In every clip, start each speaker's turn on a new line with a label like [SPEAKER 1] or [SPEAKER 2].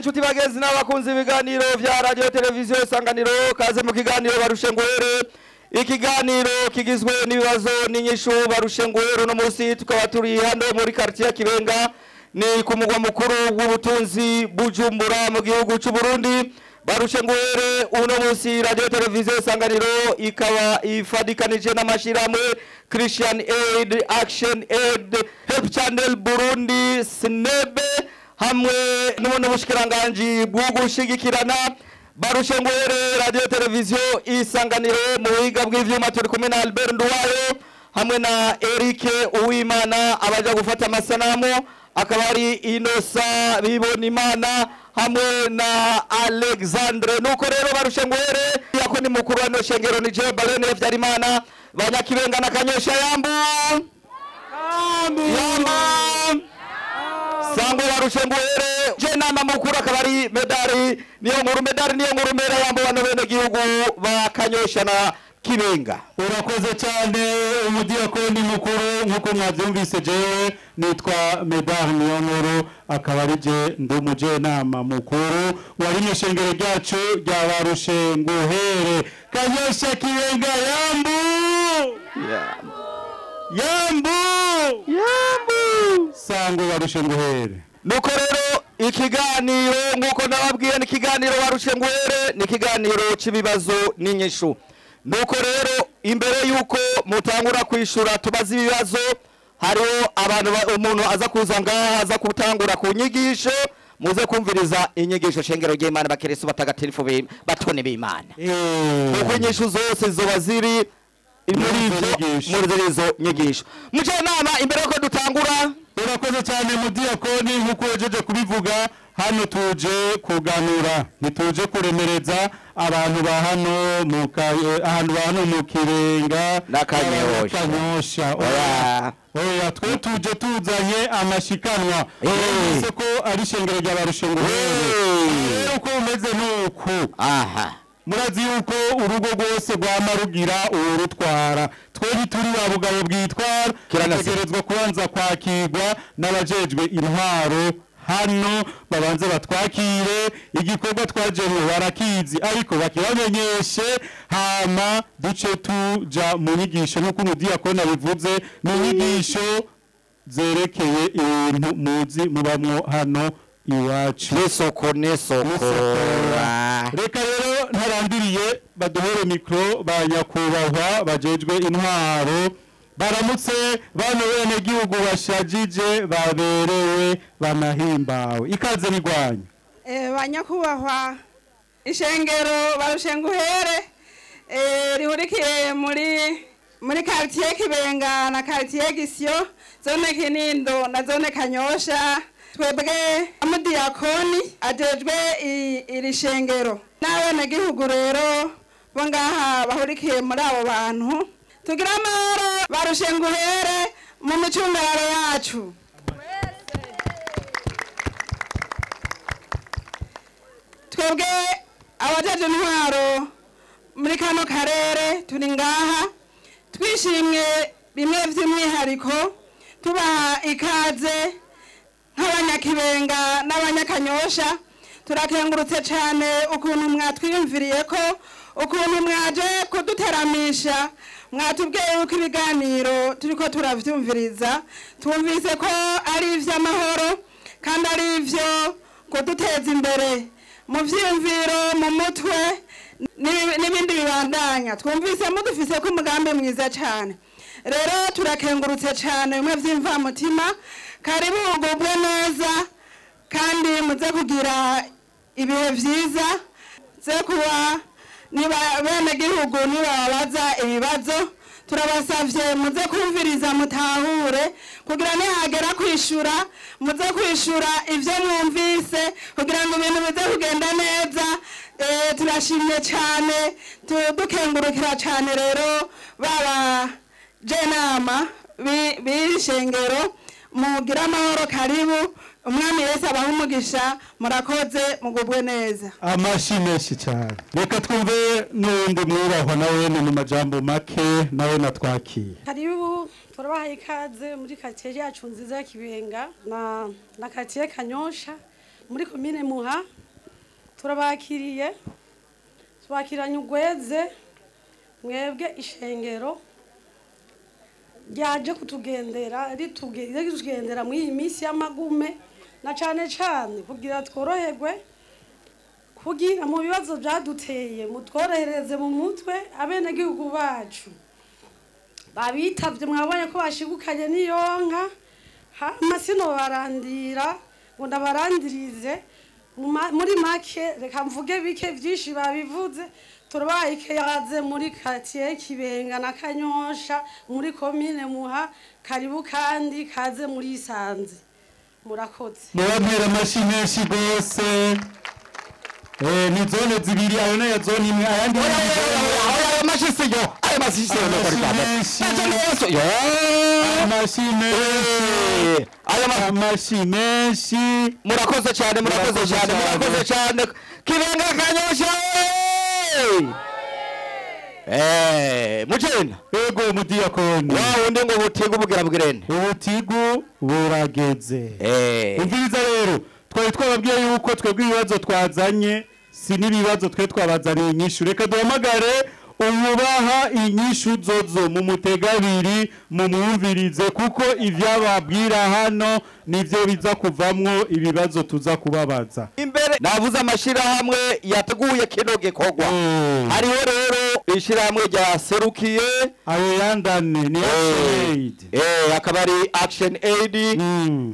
[SPEAKER 1] inshuti bagezi n'abakunzi ibiganiro vya radio televiziyo Isanganiro, kaze mu kiganiro barushe nguhere. Ikiganiro kigizwe n'ibibazo n'inyishu barushe nguhere. No munsi tukaba turi hano muri quartier ya Kibenga, ni ku mugwa mukuru w'ubutunzi Bujumbura mu gihugu cy'u Burundi. Barushe nguhere uno munsi radio televiziyo Isanganiro ikaba ifadikanije n'amashiramwe Christian Aid, Action Aid, Help Channel Burundi, Snebe hamwe n'ubundi bushikiranganji bw'ugushigikirana. Barushe nguhere radio televiziyo Isanganiro mu biga bw'ivyuma turi kumwe na Albert Nduwayo hamwe na Eric Uwimana abaja gufata amasanamu, akaba ari Inosa Bibonimana hamwe na Alexandre. Nuko rero barushe nguhere yako ni mukuru wa shengero ni Je Balene Vyarimana Banyakibenga na Kanyosha yambu Sango barushe nguhere je nama mukuru akaba ari medali niyo nkuru mera yambo bano bene gihugu ba Kanyosha na Kibenga.
[SPEAKER 2] Urakoze cyane umudiyakoni mukuru nkuko mwavyumvise jewe nitwa Medal niyo nkuru akaba ari je ndumuje nama mukuru wari mwishengero ryacu rya barushe nguhere Kanyosha Kibenga yambu Sango barushe nguhere.
[SPEAKER 1] Nuko rero ikiganiro nkuko nababwiye ni ikiganiro barushe nguhere, ni ikiganiro cy'ibibazo n'inyishu. Nuko rero imbere yuko mutangura kwishura tubaza ibibazo, hariho abantu umuntu aza kuza ngaha aza kutangura ku nyigisho, muze kumviriza inyigisho shengero ry'Imana bakirisu batagatifu batone b'Imana. Kuko inyishu zose zoba ziri muri izo nyigisho. Muje nama imbere yuko dutangura.
[SPEAKER 2] Urakoze cyane mudiyakoni nkuko wejeje kubivuga, hano tuje kuganura nituje kuremereza abantu ba hano mu Kibenga
[SPEAKER 1] na Kanyosha.
[SPEAKER 2] Oya twe tuje tuzanye amashikanwa ese ko ari shengero rya barushe nguhere uko umeze nuko murazi yuko urugo rwose rwamarugira urutwara twe turi babugabo bwitwara kirategerezwa kubanza kwakirwa n'abajejwe intwaro hano babanze batwakire igikorwa twajemo barakizi ariko bakibamenyeshe hama duce tuja mu nyigisho nuko umudiyakoni bivuze mu nyigisho zerekeye ibintu muzi mubamwo hano iwacu
[SPEAKER 1] nesoko.
[SPEAKER 2] Reka rero ntarandiriye baduhere mikro ba nyakubahwa bajejwe intwaro baramutse bano bene gihugu bashajije baberewe banahimbawe. Ikaze nigwanya
[SPEAKER 3] banyakubahwa ishengero barushe nguhere rihurikiye muri quartier Kibenga na quartier Gisyo, zone Kinindo na zone Kanyosha. Twebwe amudiyakoni ajejwe iri shengero n'abene gihugu rero bo ngaha bahurikiye muri abo bantu, tugira amahoro barushe nguhere mu micungararo yacu. Twebwe abajeje intwaro muri kano karere turi ngaha twishimye bimwe vy'umwihariko tubaha ikaze nk'abanyakibenga n'abanyakanyosha. Turakengurutse cyane ukuntu mwatwiyumviriye ko ukuntu mwaje kuduteramisha, mwatubwiye yuko ibiganiro turiko turavyumviriza twumvise ko ari ivy'amahoro kandi ari ivyo kuduteza imbere mu vyiyumviro mu mutwe n'ibindi bibandanya. Twumvise mudufise ko umugambi mwiza cyane, rero turakengurutse cyane mwe vy'imvamutima. Karibu ugubwe neza kandi muze kugira ibihe vyiza, ze kuba niba bene gihugu nibabaza ibibazo turabasavye muze kumviriza mutahure kugira nihagera kwishura muze kwishura ivyo mwumvise kugira ngo ibintu bize kugenda neza. Turashimye cyane dukengurukira cyane rero baba jenama b'ishengero, mugira amahoro. Karibu umwami Yesu abaha umugisha, murakoze mugubwe neza.
[SPEAKER 2] Amashi menshi cyane. Reka twumve n'undi mwubahwa nawe mu majambo make nawe natwakiye.
[SPEAKER 4] Karibu turabaha ikaze muri quartier yacu nziza ya Kibenga na quartier Kanyosha. muri komine Muha turabakiriye twakiranye ugweze mwebwe ishengero ryaje kutugendera ritugendera muri iyi minsi y'amagume na cane cane kugira tworoherwe kugira mu bibazo byaduteye mutworohereze mu mutwe abenegihugu bacu babitavye mwabonye ko bashigukanye n'iyonka hama sino barandira ngo ndabarandirize muri make reka mvuge bike vyinshi babivuze turabaye ikaze muri quartier Kibenga na Kanyosha muri komine Muha karibu kandi kaze muri Isanze murakoze
[SPEAKER 2] murabwira amashimeshi gose ni zone zibiri ayo nayo zone imwe ayandi
[SPEAKER 1] amashisiyo ayo masisiyo no kuri baba
[SPEAKER 2] amashimeshi
[SPEAKER 1] murakoze cyane Kibenga Kanyosha mujena
[SPEAKER 2] ego mudiyakoni
[SPEAKER 1] wundi ngo butigu bugira bwirene
[SPEAKER 2] ubutigu burageze umviriza rero twari twababwiye yuko twebwe ibibazo twazanye si n'ibibazo twe twabazaniye inyishu reka duhamagare umubaha inyishu zozo mu mutegabiri mu mwumvirize kuko ivyababwira hano nivyo biza kuvamwo ibibazo tuza kubabaza
[SPEAKER 1] imbere navuze amashirahamwe yateguye kino gikorwa hariho rero ishirahamwe rya serukiye
[SPEAKER 2] ayo yandane ni Action Aid
[SPEAKER 1] akaba ari Action Aid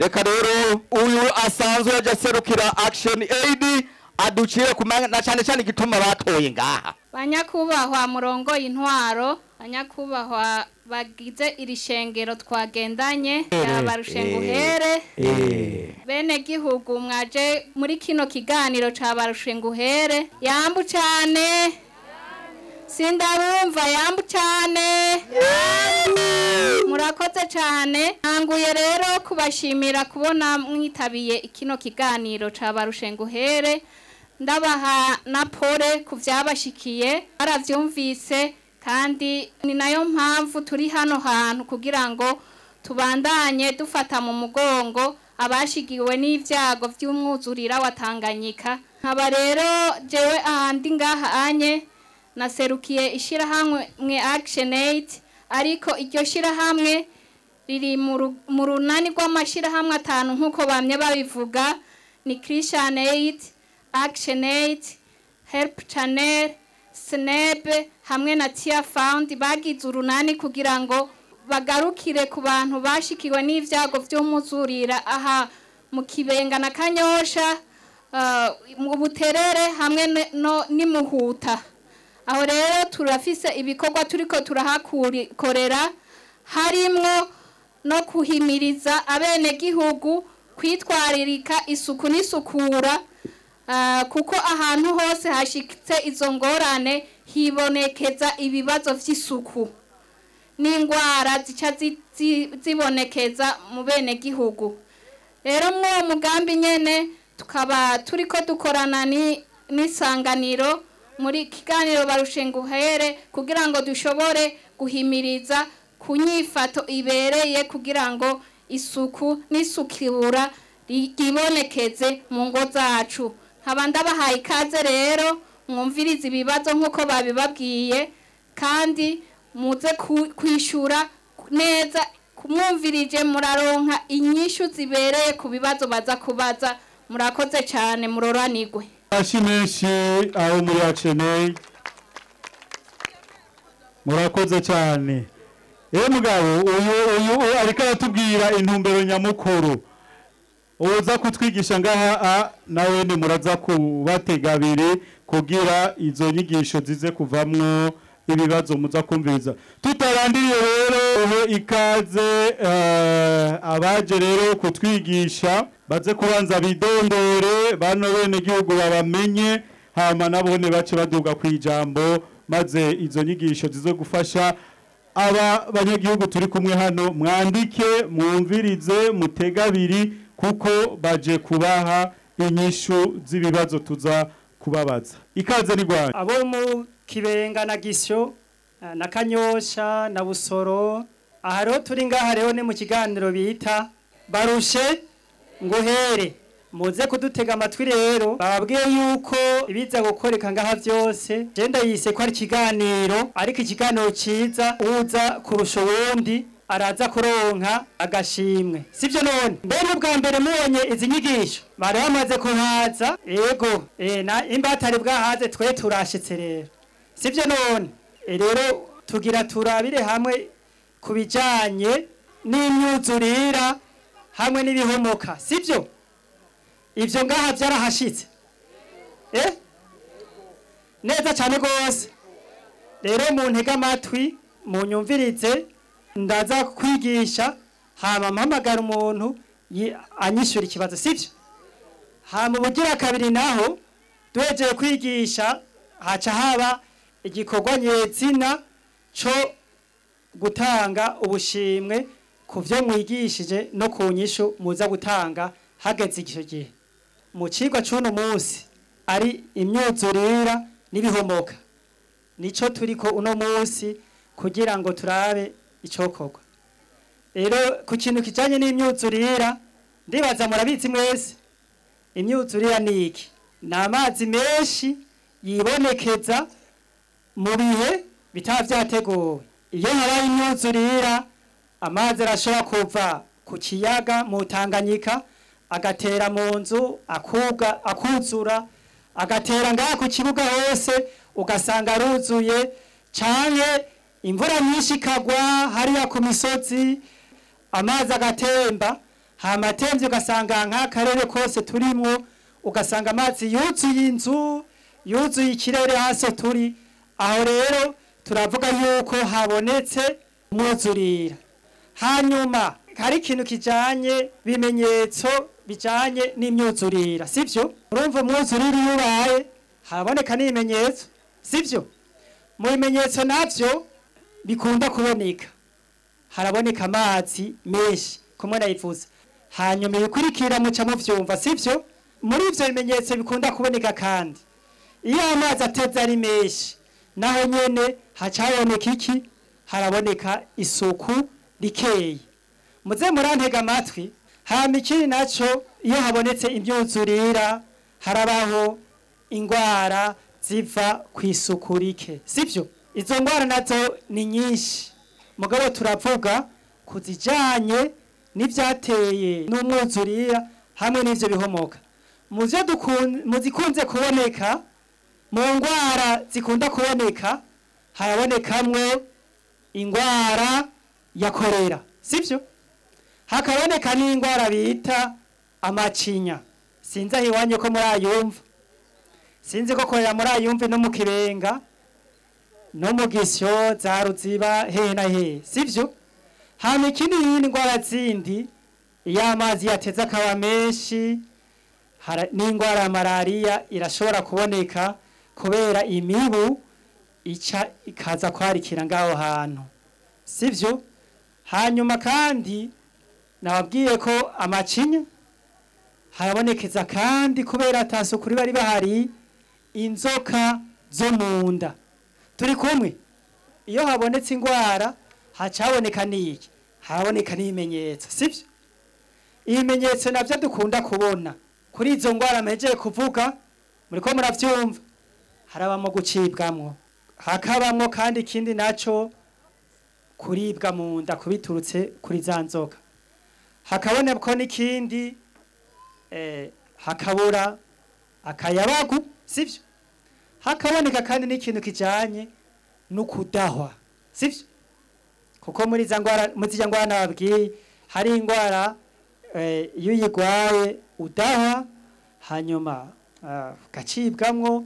[SPEAKER 1] reka rero uyu asanzwe yaje serukira Action Aid aduciye kumana cyane cyane gituma batoye ngaha
[SPEAKER 5] banyakubahwa murongo intwaro banyakubahwa bagize iri shengero twagendanye yabarushenguhere bene gihugu mwaje muri kino kiganiro ca barushenguhere yambu cyane sindabumva yambu cyane murakoze cyane ntanguye rero kubashimira kubona mwitabiye ikino kiganiro ca barushenguhere ndabaha na pole kuvyabashikiye aravyumvise kandi ni nayo mpamvu turi hano hantu kugira ngo tubandanye dufata mu mugongo abashigiwe n'ivyago vy'umwuzurira wa Tanganyika nkaba rero jewe ahandi ngaha anye naserukiye ishirahamwe mwe Action Aid ariko iryo shirahamwe riri mu runani rw'amashirahamwe 5 nkuko bamye babivuga ni Christian Aid Action Aid, Help Channel, SNEP hamwe na Tia Fund bagize urunani kugira ngo bagarukire ku bantu bashikiwe n'ivyago vy'umuzurira aha mu Kibenga na Kanyosha mu Buterere hamwe ni Muhuta. Aho rero turafise ibikorwa turiko turahakorera harimwo no kuhimiriza abene gihugu kwitwaririka isuku n'isukura kuko ahantu hose hashikitse izo ngorane hibonekeza ibibazo vy'isuku n'ingwara zica zibonekeza mu bene gihugu rero mwo mugambi nyene tukaba turiko dukorana n'isanganiro muri kiganiro barushenguhere kugira ngo dushobore guhimiriza kunyifato ibereye kugira ngo isuku n'isukura ribonekeze mu ngo zacu nkabanda bahaye ikaze rero mwumviriza ibibazo nkuko babibabwiye kandi muze kwishura neza kumwumvirije muraronka inyishu zibereye ku bibazo baza kubaza murakoze cyane muroranirwe
[SPEAKER 2] ashimeshi aho muri Action Aid murakoze cyane mugabo uyu ariko aratubwira intumbero nyamukuru uza kutwigisha ngaha nawe ne muraza kubategabire kugira izo nyigisho zize kuvamwo ibibazo muza kumviriza tutarandiriye rero ikaze abaje rero kutwigisha baze kubanza bidondore bano bene gihugu babamenye hama nabone bace baduga kwijambo maze izo nyigisho zizo gufasha aba banyagihugu turi kumwe hano mwandike mwumvirize mutegabiri kuko baje kubaha inyishu z'ibibazo tuza kubabaza ikaze ni Rwanda
[SPEAKER 6] abo mu Kibenga na Gisyo na Kanyosha na Busoro aha rero turi ngaha rero ni mu kiganiro bita barushe nguhere muze kudutega amatwi rero bababwiye yuko ibiza gukoreka ngaha byose genda yise ko ari ikiganiro ariko ikiganiro ciza uza kurusha uwundi araza kuronka agashimwe sivyo none mbere bwa mbere mubonye izi nyigisho bari bamaze kuhaza yego na imbatari bwahaze twe turashitse rero sivyo none rero tugira turabire hamwe kubijanye n'imyuzurira hamwe n'ibihomoka sivyo ivyo ngaha byarahashitse neza cyane gose rero mu ntega amatwi mu nyumvirize ndaza kwigisha hama mpamagara umuntu anyishura ikibazo sivyo hama ubugira kabiri naho duhejeye kwigisha haca haba igikorwa nyezina co gutanga ubushimwe ku vyo mwigishije no ku nyishu muza gutanga hageze icyo gihe mu cigwa c'uno munsi ari imyuzurira n'ibihomoka nico turiko uno munsi kugira ngo turabe icokorwa rero ku kintu kijanye n'imyuzurira ndibaza murabizi mwese imyuzurira ni iki ni amazi menshi yibonekeza mu bihe bitaba vyateguwe iyo habaye imyuzurira amazi arashobora kuva ku kiyaga mu Tanganyika agatera mu nzu akuzura agatera ngaha ku kibuga hose ugasanga aruzuye canke imvura nyinshi ikagwa hariya ku misozi amazi agatemba hamatemvye ugasanga nk'akarere kose turimwo ugasanga amazi yuzuye inzu yuzuye ikirere hasi turi aho rero turavuga yuko habonetse umwuzurira hanyuma hari ikintu kijanye bimenyetso bijanye n'imyuzurira sivyo urumva umwuzurira iyo ubaye haboneka n'ibimenyetso sivyo mu bimenyetso navyo bikunda kuboneka haraboneka amazi menshi kumwe nayivuze hanyuma ibikurikira muca muvyumva sivyo muri ivyo bimenyetso bikunda kuboneka kandi iyo amazi ateze ari menshi naho nyene hacaboneka iki haraboneka isuku rikeye muze murantega amatwi hama ikindi naco iyo habonetse imyuzurira harabaho ingwara ziva ku isuku rike sivyo izo ngwara nazo ni nyinshi mugabo turavuga kuzijanye n'ivyateye n'umwuzurira hamwe n'ivyo bihomoka muzikunze kuboneka mu ngwara zikunda kuboneka harabonekamwo ingwara ya korera sivyo hakaboneka n'ingwara bita amacinya sinzi aho iwanyu ko murayumva sinzi ko korera murayumva no mu Kibenga no mu Gisyo za Ruziba hehe na hehe sivyo hama ikindi yindi ngwara zindi iyo amazi yateze akaba menshi n'ingwara ya malaria irashobora kuboneka kubera imibu ikaza kwarikira ngaho hantu sivyo hanyuma kandi nababwiye ko amacinya harabonekeza kandi kubera atasukuri bari bahari inzoka zo mu nda turi kumwe iyo habonetse ingwara hacaboneka niki haboneka n'ibimenyetso sivyo ibimenyetso navyo dukunda kubona kuri izo ngwara mejeye kuvuga muriko muravyumva harabamo gucibwamwo hakabamwo kandi ikindi naco kuribwa mu nda kubiturutse kuri za nzoka hakaboneka n'ikindi hakabura akayabagu sivyo hakaboneka kandi n'ikintu kijanye no kudahwa sivyo kuko muri za ngwara nababwiye hari ingwara iyo uyigwaye udahwa hanyuma gacibwamwo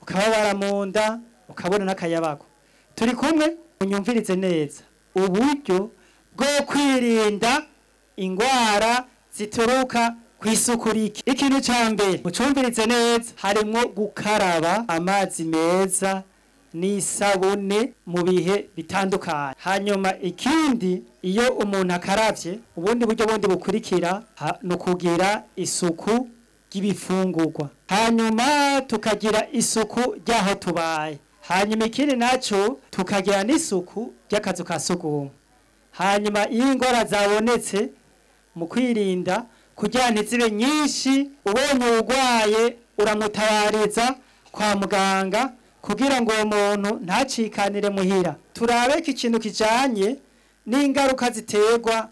[SPEAKER 6] ukababara mu nda ukabona n'akayabagu turi kumwe unyumvirize neza uburyo bwo kwirinda ingwara zituruka kw'isuku rike ikintu ca mbere mucumvirize neza harimwo gukaraba amazi meza n'isabune mu bihe bitandukanye hanyuma ikindi iyo umuntu akaravye ubundi buryo bundi bukurikira no kugira isuku ry'ibifungurwa hanyuma tukagira isuku ryaho tubaye hanyuma ikindi naco tukagira n'isuku ry'akazu ka sugumwe hanyuma iyo ingwara zabonetse mu kwirinda kugira ntizibe nyinshi, ubonye urwaye uramutabariza kwa muganga kugira ngo uwo muntu ntacikanire muhira. Turabe ko ikintu kijanye n'ingaruka ziterwa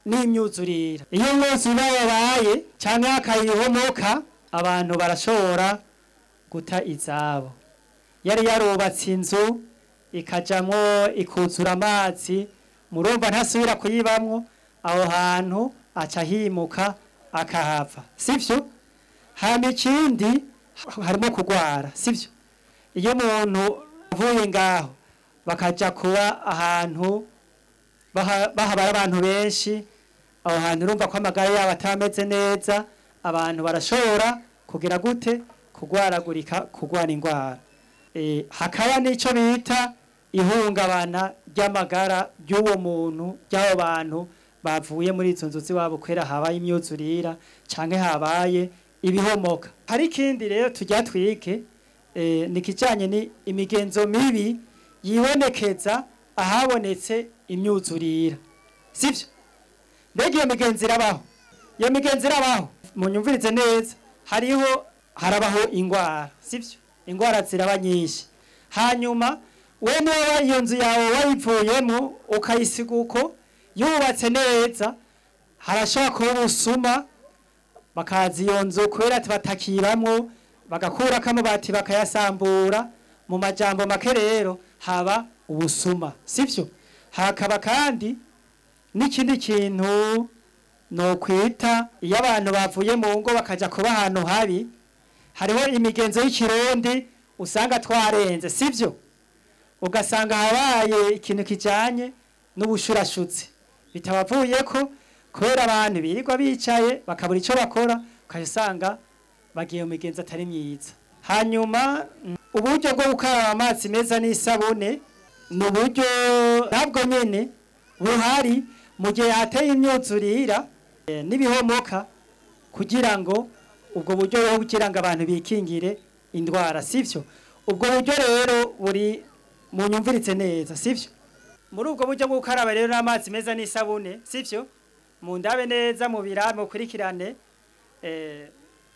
[SPEAKER 6] n'imyuzurira. Iyo umwuzure yabaye cyangwa akayihomoka, abantu barashobora guta izabo. Yari yarubatse inzu ikajamwo ikuzura amazi, murumva ntasubira kuyibamwo, aho hantu aca himuka akahava, sivyo? Hama ikindi harimo kugwara, sivyo? Iyo umuntu avuye ngaho bakaja kuba ahantu bahabara abantu benshi, aho hantu urumva ko amagara yabo atameze neza, abantu barashobora kugira gute? Kugwaragurika, kugwana ingwara. Hakaba n'ico bita ihungabana ry'amagara y'uwo muntu, ry'abo bantu bavuye muri izo nzu ziwabo kwera habaye imyuzurira canke habaye ibihomoka. Hari ikindi rero tujya twike nikijanye ni imigenzo mibi yibonekeza ahabonetse imyuzurira, sivyo? Mbega iyo migenzo irabaho? Iyo migenzo irabaho, munyumvirize neza, harabaho ingwara, sivyo? Ingwara ziraba nyinshi. Hanyuma we niba iyo nzu yawe wayivuyemo ukayisiga uko yubatse neza, harashobora kuba ubusuma, bakaza iyo nzu kubera ati batakibamwo, bagakurako amabati bakayasambura. Mu majambo make rero haba ubusuma, sivyo? Hakaba kandi n'ikindi kintu no kwita iyo abantu bavuye mu ngo bakaja kuba ahantu habi, hariho imigenzo y'ikirundi usanga twarenze, sivyo? Ugasanga habaye ikintu kijanye n'ubushurashutsi, bitabavuyeko kubera abantu birirwa bicaye bakabura ico bakora, ukasanga bagiye mu migenzo atari myiza. Hanyuma uburyo bwo gukaraba amazi meza n'isabune ni uburyo nabwo nyene buhari mu gihe hateye imyuzurira n'ibihomoka, kugira ngo ubwo buryo bwo kugira ngo abantu bikingire indwara, sivyo? Ubwo buryo rero buri mu nyumviritse neza, sivyo? Muri ubwo buryo bwo gukaraba rero n'amazi meza n'isabune, sivyo? Mu ndabe neza mu birame ukurikirane,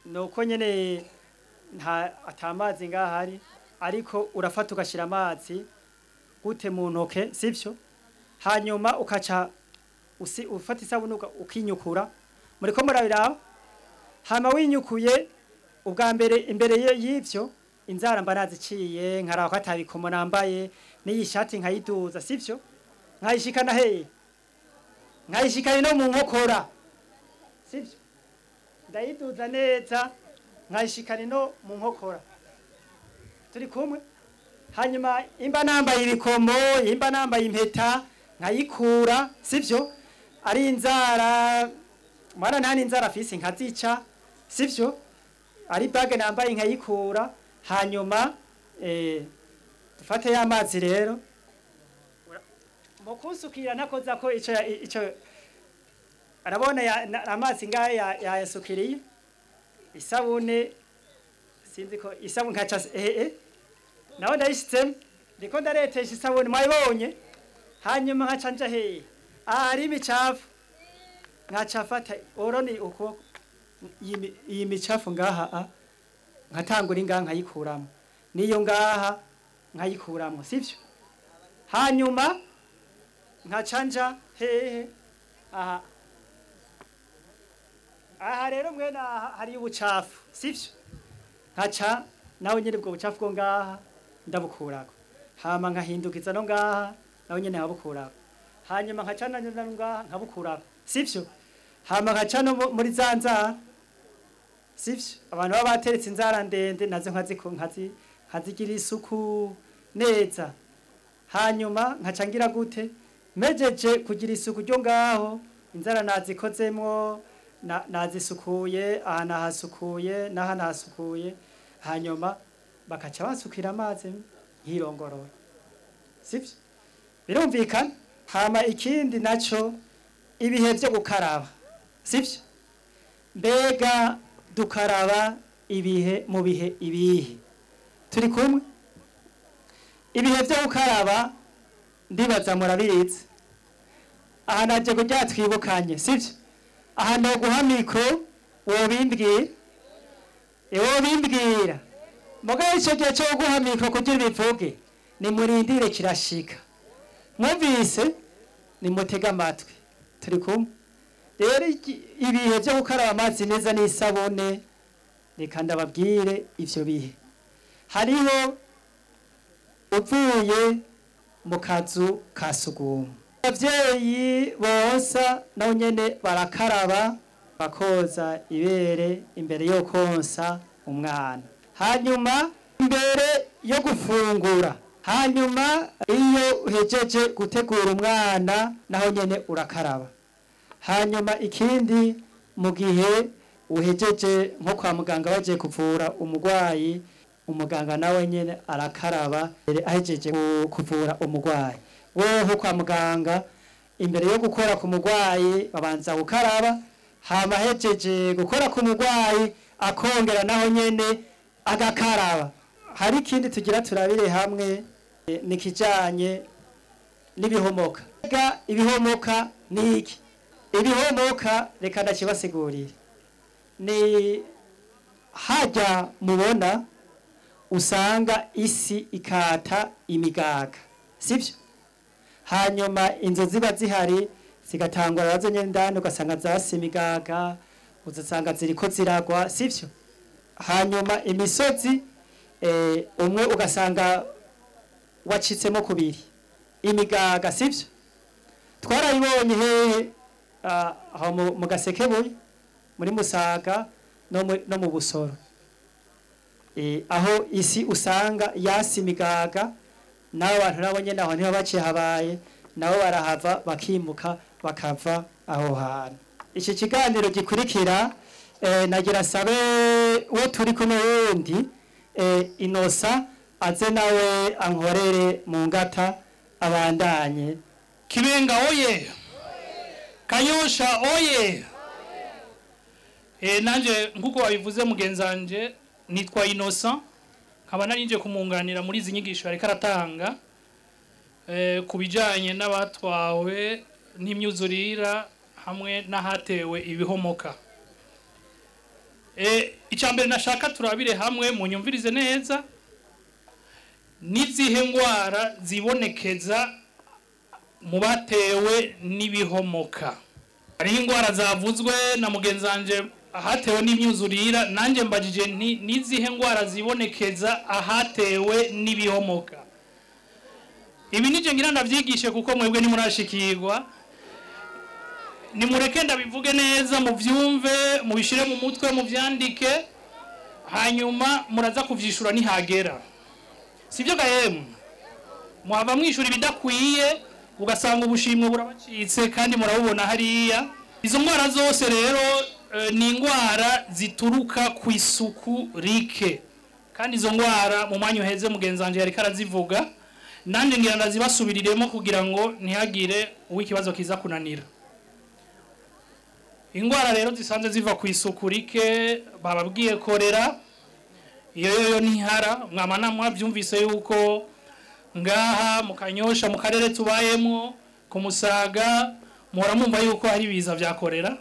[SPEAKER 6] nuko nyene atamazi ngahari, ariko urafata ugashira amazi gute mu ntoke, sivyo? Hanyuma ukaca ufata isabune ukinyukura, muriko murabiraho. Hama winyukuye ubwa mbere, imbere y'ivyo inzara mba naziciye, nkaraba ko atabikomo nambaye, n'iyi shati nkayiduza, sivyo? Nkayishikana heye, nkayishikana no mu nkokora, sivyo? Ndayiduza neza, nkayishikana no mu nkokora. Turi kumwe? Hanyuma imba nambaye ibikomo, imba nambaye impeta, nkayikura, sivyo? Ari inzara, mwana nta n'inzara afise nkazica, sivyo? Ari bage nambaye nkayikura. Hanyuma dufate y'amazi rero, mukusukira nakoza ko ico arabona amazi ngaye yayasukiriye, isabune sinzi ko isabune nkaca naho ndayishitsemo, ndiko ndaretesha isabune mwayibonye. Hanyuma nkaca nja ari imicafu, nkaca fata oroni uko iyi micafu ngaha nkatangura ingaha nkayikuramo, niyo ngaha nkayikuramo, sivyo? Hanyuma nkaca nja aha rero mwene hari ubucafu, sivyo? Nkaca nawe nyene bwo bucafu bwo ngaha ndabukurako, hama nkahindukiza no ngaha nawe nyene habukurako, hanyuma nkaca no ngaha nkabukurako, sivyo? Hama nkaca no muri zanzara, sivyo? Abantu baba bateretse inzara ndende nazo nkazigira isuku neza. Hanyuma nkaca ngira gute? Mejeje kugira isuku ryo ngaho, inzara nazikozemwo, nazisukuye, aha nahasukuye, naha nahasukuye. Hanyuma bakaca basukira amazi nkirongorora, sivyo? Birumvikana? Hama ikindi naco ibihe vyo gukaraba, sivyo? Mbega dukaraba ibihe mu bihe ibihe? Turi kumwe? Ibihe vyo gukaraba ndibaza murabizi. Aha naje kujya twibukanye, sivyo? aha no guha mikro wobimbwira wobimbwira mugabo icyo gihe cyo guha mikro kugira bivuge ni murindire kirashika mwumvise ni mutega amatwi turi kumwe rero ibihe byo gukaraba amazi neza n'isabune reka ndababwire ivyo bihe hariho uvuye mu kazu ka sugumwe abavyeyi bonsa nabo nyene barakaraba bakoza ibere imbere yo konsa umwana hanyuma imbere yo gufungura hanyuma iyo uhejeje gutegura umwana naho nyene urakaraba hanyuma ikindi mu gihe uhejeje nko kwa muganga baje kuvura umugwayi umuganga nawe nyene arakaraba ahejeje kuvura umugwayi weho kwa muganga imbere yo gukora ku mugwayi babanza gukaraba hama hejeje gukora ku mugwayi akongera naho nyene agakaraba hari ikindi tugira turabire hamwe nikijanye n'ibihomoka ibihomoka niki ibihomoka reka ndakibasigurira ni hajya mubona usanga isi ikata imigaga sivyo hanyuma inzo ziba zihari zigatangwa razo nyendano ugasanga zasi imigaga uzasanga ziriko ziragwa sivyo hanyuma imisozi umwe ugasanga wacitsemo kubiri imigaga sivyo twarayibonye hehe aho mu Gasekebuye muri Musaga no mu Busoro aho isi usanga yasi imigaga naho abantu nabo nyene aho niho baciye habaye nabo barahava bakimuka bakava aho hantu iki kiganiro gikurikira nagira sabe wo turi kumwe wundi Inosa aze nawe ankorere mu ngata abandanye
[SPEAKER 7] Kibenga oye Kanyosha oye nanje nguko wabivuze mugenzanje nitwa Innocent nkaba narinje kumunganira muri izi nyigisho ariko aratanga kubijanye n'abatwawe n'imyuzurira hamwe n'ahatewe ibihomoka icambere nashaka turabire hamwe munyumvirize neza nizihe ngwara zibonekeza mu batewe n'ibihomoka ari ingwara zavuzwe na mugenzanje ahatewe n'imyuzurira nanje mbajije nizihe ngwara zibonekeza ahatewe n'ibihomoka ibi nije ngira ndavyigishe kuko mwebwe ni murashikirwa ni mureke ndabivuge neza mu vyumve mu bishire mu mutwe mu vyandike hanyuma muraza kuvyishura nihagera sivyo gahemu muhava mwishura ibidakwiye ugasanga ubushimwe burabacitse kandi murabubona hariya izo ngwara zose rero ni ingwara zituruka ku isuku rike kandi izo ngwara mu mwanya uheze mugenzanje yari karazivuga nande ngira ndazibasubiriremo kugira ngo ntihagire uw'ikibazo kiza kunanira ingwara rero zisanze ziva ku isuku rike bababwiye korera iyo ntihara mwamana mwavyumvise yuko ngaha mu Kanyosha mu karere tubayemo ku Musaga muhora mumva yuko hari biza vyakorera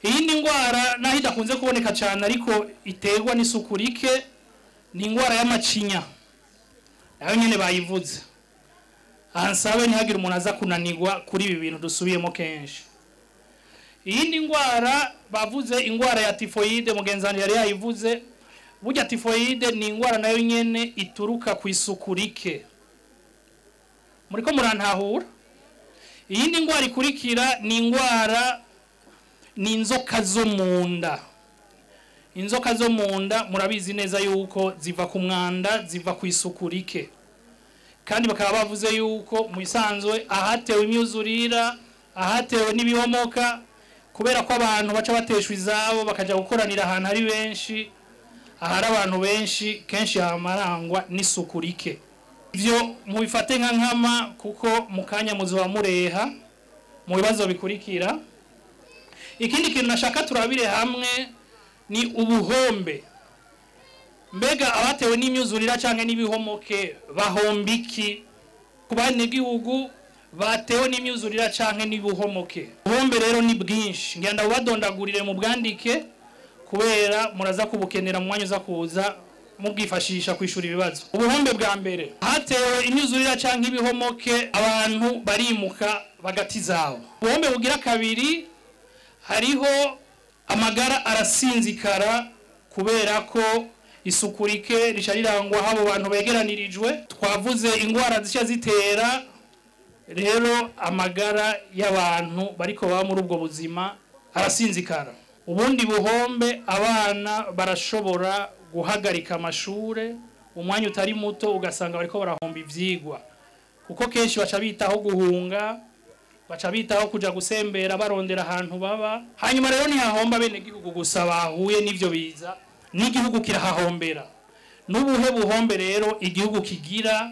[SPEAKER 7] iyindi ngwara naho idakunze kuboneka cyane ariko iterwa n'isuku rike ni ingwara y'amacinya nayo nyene bayivuze ansabe ntihagire umuntu aza kunanirwa kuri ibi bintu dusubiyemo kenshi iyindi ngwara bavuze ingwara ya typhoide mugenzanje yari yayivuze burya typhoide ni ingwara nayo nyene ituruka ku isuku rike muriko murantahura iyindi ngwara ikurikira ni ingwara ni inzoka zo munda inzoka zo munda murabizi neza yuko ziva ku mwanda ziva ku isuku rike kandi bakaba bavuze yuko mu isanzwe ahatewe imyuzurira ahatewe n'ibihomoka kubera ko abantu baca bateshwa izabo bakaja gukoranira ahantu ari benshi ahari abantu benshi kenshi hamarangwa n'isuku rike ivyo mubifate nka nkama kuko mukanya muzoba mureha mu bibazo bikurikira ikindi kintu nashaka turabire hamwe ni ubuhombe mbega abatewe n'imyuzurira canke n'ibihomoke bahombiki ku banyagihugu batewe n'imyuzurira canke n'ibuhomoke. Ubuhombe rero ni bwinshi, ngenda ubadondagurire mu bwandike kubera muraza kubukenera mu mwanya uza kuza mubwifashisha kwishura ibibazo. Ubuhombe bwa mbere, hatewe imyuzurira canke ibihomoke, abantu barimuka bagati zabo. Ubuhombe bugira kabiri, hariho amagara arasinzikara kubera ko isukurike risharirangwa habo bantu begeranirijwe. Twavuze ingwara zishya zitera, rero amagara y'abantu bariko baba muri ubwo buzima arasinzikara. Ubundi buhombe, abana barashobora guhagarika amashure umwanya utari muto, ugasanga bariko barahomba ivyigwa kuko kenshi baca bitaho guhunga, baca bitaho kuja gusembera barondera ahantu baba. Hanyuma rero ntihahomba bene gihugu gusa bahuye n'ivyo biza, n'igihugu kirahahombera. N'ubuhe buhombe rero igihugu kigira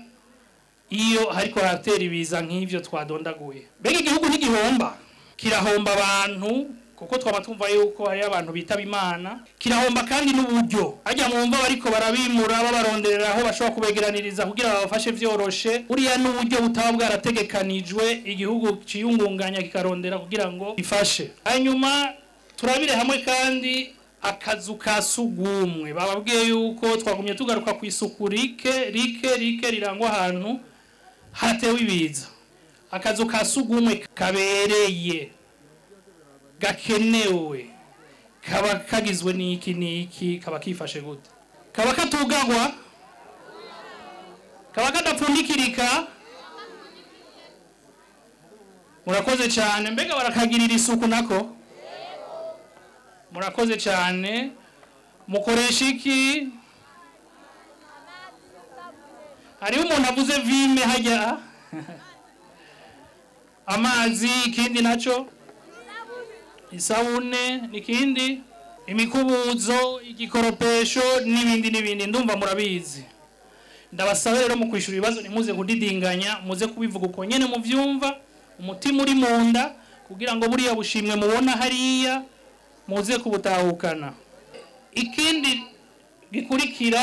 [SPEAKER 7] iyo hariko haratera ibiza nk'ivyo twadondaguye? Mbega igihugu ntigihomba? Kirahomba abantu kuko twaba tumva yuko hari abantu bitaba Imana. Kirahomba kandi n'uburyo, ajya mwumva bariko barabimura babaronderera aho bashobora kubegeraniriza kugira babafashe vyoroshe. Uriya n'uburyo butaba bwarategekanijwe, igihugu ciyungunganya kikarondera kugira ngo ifashe. Hanyuma turabire hamwe kandi akazu ka sugumwe. Bababwiye yuko twagumye tugaruka ku isuku rike rirangwa ahantu hatewe ibiza. Akazu ka sugumwe kabereye, gakenewe, kaba kagizwe n'iki kaba kifashe gute? Kaba katugagwa, kaba kadapfundikirika. Murakoze cyane. Mbega barakagirira isuku nako? Murakoze cyane. Mukoresha iki? Hariho umuntu avuze vime hajya amazi, ikindi naco isabune, nikindi imikubuzo, igikoropesho n'ibindi. Ndumva murabizi. Ndabasaba rero mu kwishura ibibazo nimuze kudidinganya, muze kubivuga uko nyene mu vyumva, umutima uri munda, kugira ngo buriya bushimwe mubona hariya muze kubutahukana. Ikindi gikurikira,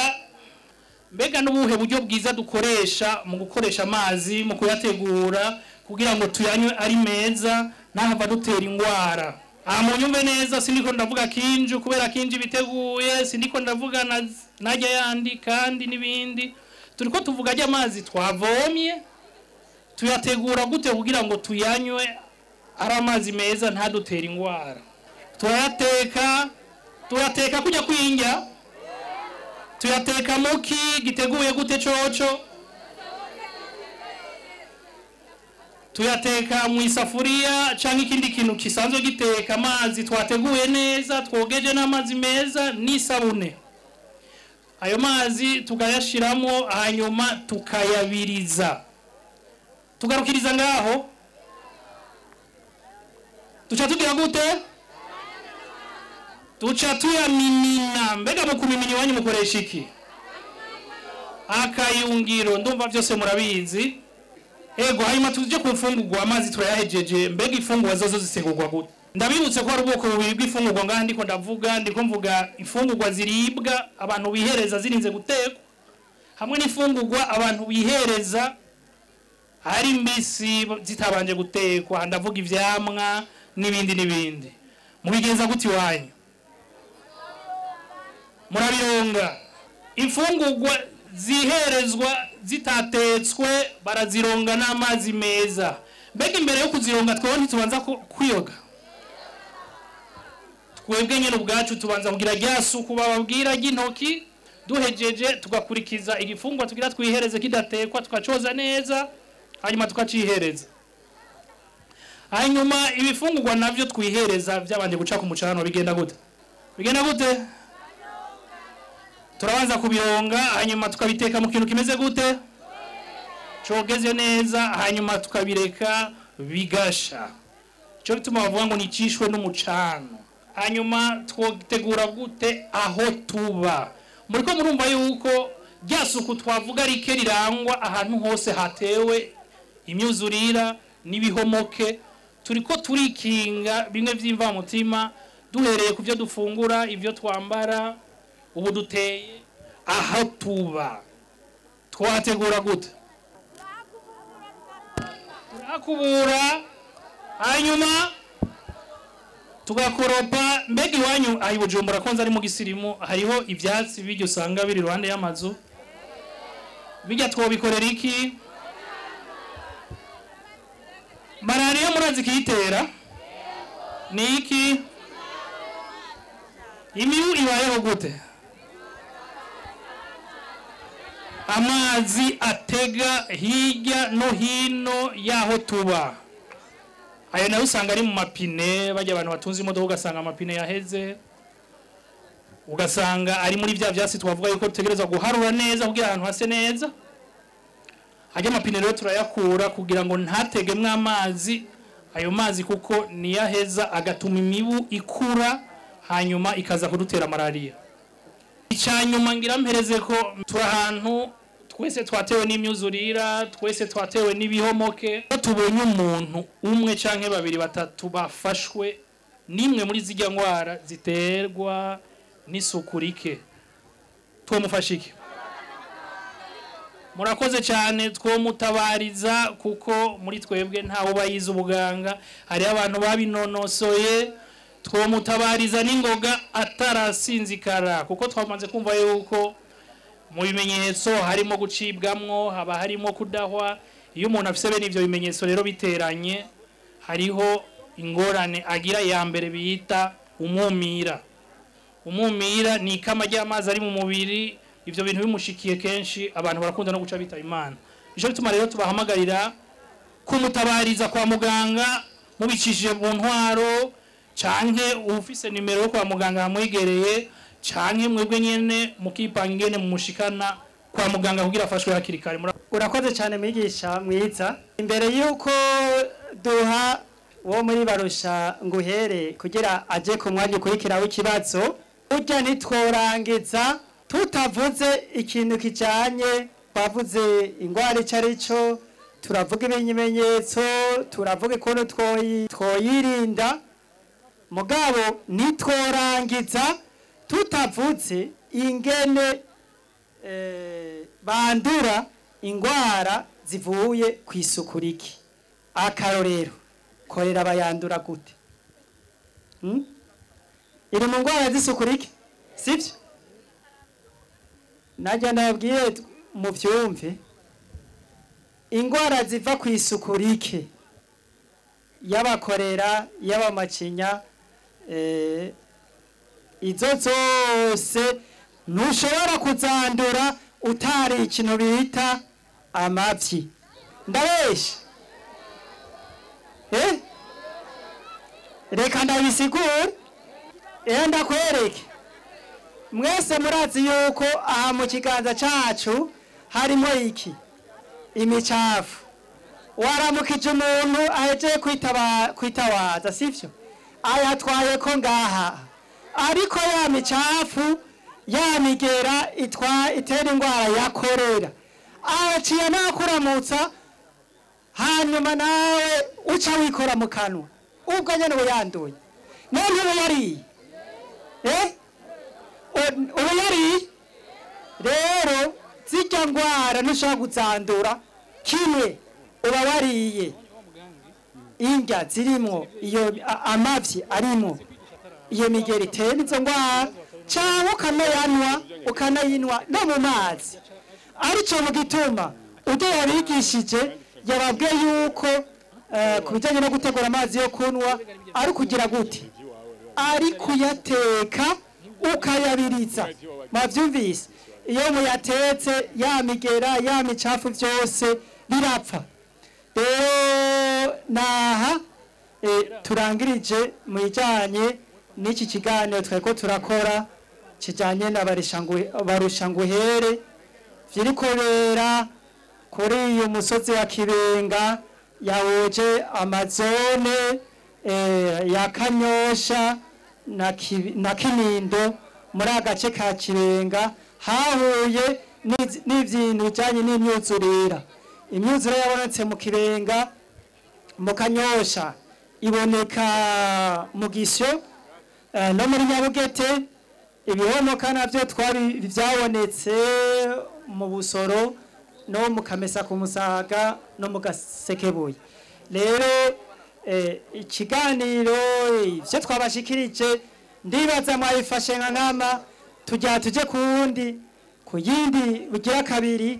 [SPEAKER 7] mbega n'ubuhe buryo bwiza dukoresha mu gukoresha amazi, mu kuyategura kugira ngo tuyanywe ari meza ntahava dutera ingwara. Munyumve neza, sindiko ndavuga kinju kubera kinju biteguye, sindiko ndavuga najya yandi kandi n'ibindi. Turiko tuvuga ajya amazi twavomye, tuyategura gute kugira ngo tuyanywe ari amazi meza ntadutera ingwara. Tuyateka kujya kwinja, tuyateka muki giteguye gute coco, tuyateka mu isafuriya canke ikindi kintu kisanzwe giteka amazi twateguye neza, twogeje n'amazi meza n'isabune. Ayo mazi tukayashiramo, hanyuma tukayabiriza. Tugarukiriza ngaho, tuca tugira gute? Tuca tuyaminina. Mbega mu kumimina iwanyu mukoresha iki? Akayungiro. Ndumva vyose murabizi. Ego, hanyuma tuje ku mfungurwa, amazi turayahejeje. Mbega ifungurwa zozo zitegurwa gute? Ndabibutse ko ari ubwoko bubiri bw'ifungurwa ngaha ndiko ndavuga. Ndiko mvuga ifungurwa ziribwa abantu bihereza zirinze gutekwa, hamwe n'ifungurwa abantu bihereza ari mbisi zitabanje gutekwa. Ndavuga ivyamwa n'ibindi. Mubigenza gute iwanyu? Murabironga. Ifungurwa ziherezwa zitatetswe barazironga n'amazi meza. Mbega imbere yo kuzironga twebwe ntitubanza kwiyoga? Twebwe nyene ubwacu tubanza kugira ryasuku bababwira ry'intoki, duhejeje tugakurikiza igifungwa tugira twihereze kidatekwa, tukacoza neza, hanyuma tukacihereza. Hanyuma ibifungurwa navyo twihereza byabanje guca ku mucano bigenda gute? Turabanza kubironga, hanyuma tukabiteka mu kintu kimeze gute? Cogeze neza, hanyuma tukabireka bigasha. Cyo bituma bavuga ngo nicishwe n'umucano. Hanyuma twotegura gute aho tuba? Muriko murumva yuko ryasuku twavuga rike rirangwa ahantu hose hatewe imyuzurira n'ibihomoke. Turiko turikinga bimwe vy'imva mutima, duhereye ku byo dufungura, ibyo twambara, ubu duteye aho tuba. Twategura gute? tukahakubura hanyuma tugakoropa. Mbega iwanyu aho i Bujumbura konza ari mu gisirimu hariho ivyatsi bijyo usanga biri iruhande y'amazu, bijya twobikorera iki? Malariya murazi kiyitera ni iki? Imibu ibayeho gute? Amazi atega hirya no hino yaho tuba, ayo nayo usanga ari mu mapine. Bajya abantu batunze imodoka ugasanga amapine yaheze, ugasanga ari muri bya vyasi twavuga yuko tutegerezwa guharura neza kugira ahantu hase neza. Hajya amapine rero turayakura kugira ngo ntategemwe amazi, ayo mazi kuko niyaheza agatuma imibu ikura hanyuma ikaza kudutera malaria. Icyanyuma ngira mpereze ko turi ahantu twese twatewe n'imyuzurira, twese twatewe n'ibihomoke. Tubonye umuntu umwe canke babiri batatu bafashwe nimwe muri zijya ngwara ziterwa n'isukurike, twomufashike. Murakoze cyane, twomutabariza kuko muri twebwe ntawo bayize ubuganga, hari abantu babinonosoye. Twomutabariza n'ingoga atarasinzikara, kuko twamaze kumva yuko mu bimenyetso harimo gucibwamwo, haba harimo kudahwa. Iyo umuntu afise bene ivyo bimenyetso rero biteranye, hariho ingorane agira. Ya mbere biyita umumira. Umumira ni ikama ry'amazi ari mu mubiri. Ivyo bintu bimushikiye kenshi abantu barakunda no guca bita Imana. Ico bituma rero tubahamagarira kumutabariza kwa muganga mubicishije mu ntwaro, canke ufise nimero yo kwa muganga amwegereye, canke mwebwe nyene mukipanga ingene mumushikana kwa muganga kugira afashwe hakiri kare.
[SPEAKER 6] Urakoze cyane mwigisha mwiza. Imbere yuko duha wo muri barusha nguhere kugira aje ku mwanya ukurikiraho ikibazo, urya ntitworangiza tutavuze ikintu kijanye. Twavuze ingwara icarico, turavuga ibimenyetso, turavuga ukuntu twoyirinda. Mugabo nitworangiza tutavuze ingene bandura ingwara zivuye kwisukuriki. Akarorero, korera bayandura gute? Iri mu ngwara zisukuriki, sivyo? Najya nabwiye mu vyumve, ingwara ziva kwisukurike y'abakorera, y'abamacinya, izo zose ntushobora kuzandura utari ikintu bita amavyi. Ndabesha? Reka ndabisigure. Ndakwereke. Mwese murazi yuko aha mu kiganza cacu harimo iki? Imicafu. Waramukije umuntu aheje kwitabaza, sivyo? Ayatwaye ko ngaha, ariko ya micafu ya migera itera ingwara ya korera, aciye nakuramutsa hanyuma nawe uca wikora mu kanwa, ubwo nyene uyanduye. None uyariye uyariye rero zijya ngwara ntushobora kuzandura kimwe uba wariye indya zirimo iyo amavyi arimo iyo migeri itera izo ngwara, cyangwa ukanayinwa no mu mazi. Arico mu gituma udo yabigishije yababwiye yuko ku bijyanye no gutegura amazi yo kunwa ari kugira gute? Ari kuyateka ukayabiriza. Mwavyumvise? Iyo muyatetse ya migera ya micafu byose birapfa. Naha turangirije mu bijyanye n'iki kiganiro tweko turakora kijyanye na barusha nguhere vyiri kubera kuri uyu musozi wa Kibenga, yawoje amazone ya Kanyosha na Kinindo muri agace ka Kibenga, hahuye n'ivyintu bijyanye n'imyuzurira. Imyuzure yabonetse mu Kibenga, mu Kanyosha, iboneka mu Gisyo, no muri Nyabugete. Ibihomoka navyo byabonetse mu Busoro no mu Kamesa ku Musaga no mu Gasekebuye. rero ikiganiro ivyo twabashikirije ndibaza mwabifashe nka nkama tuje kuwundi ku yindi bugira kabiri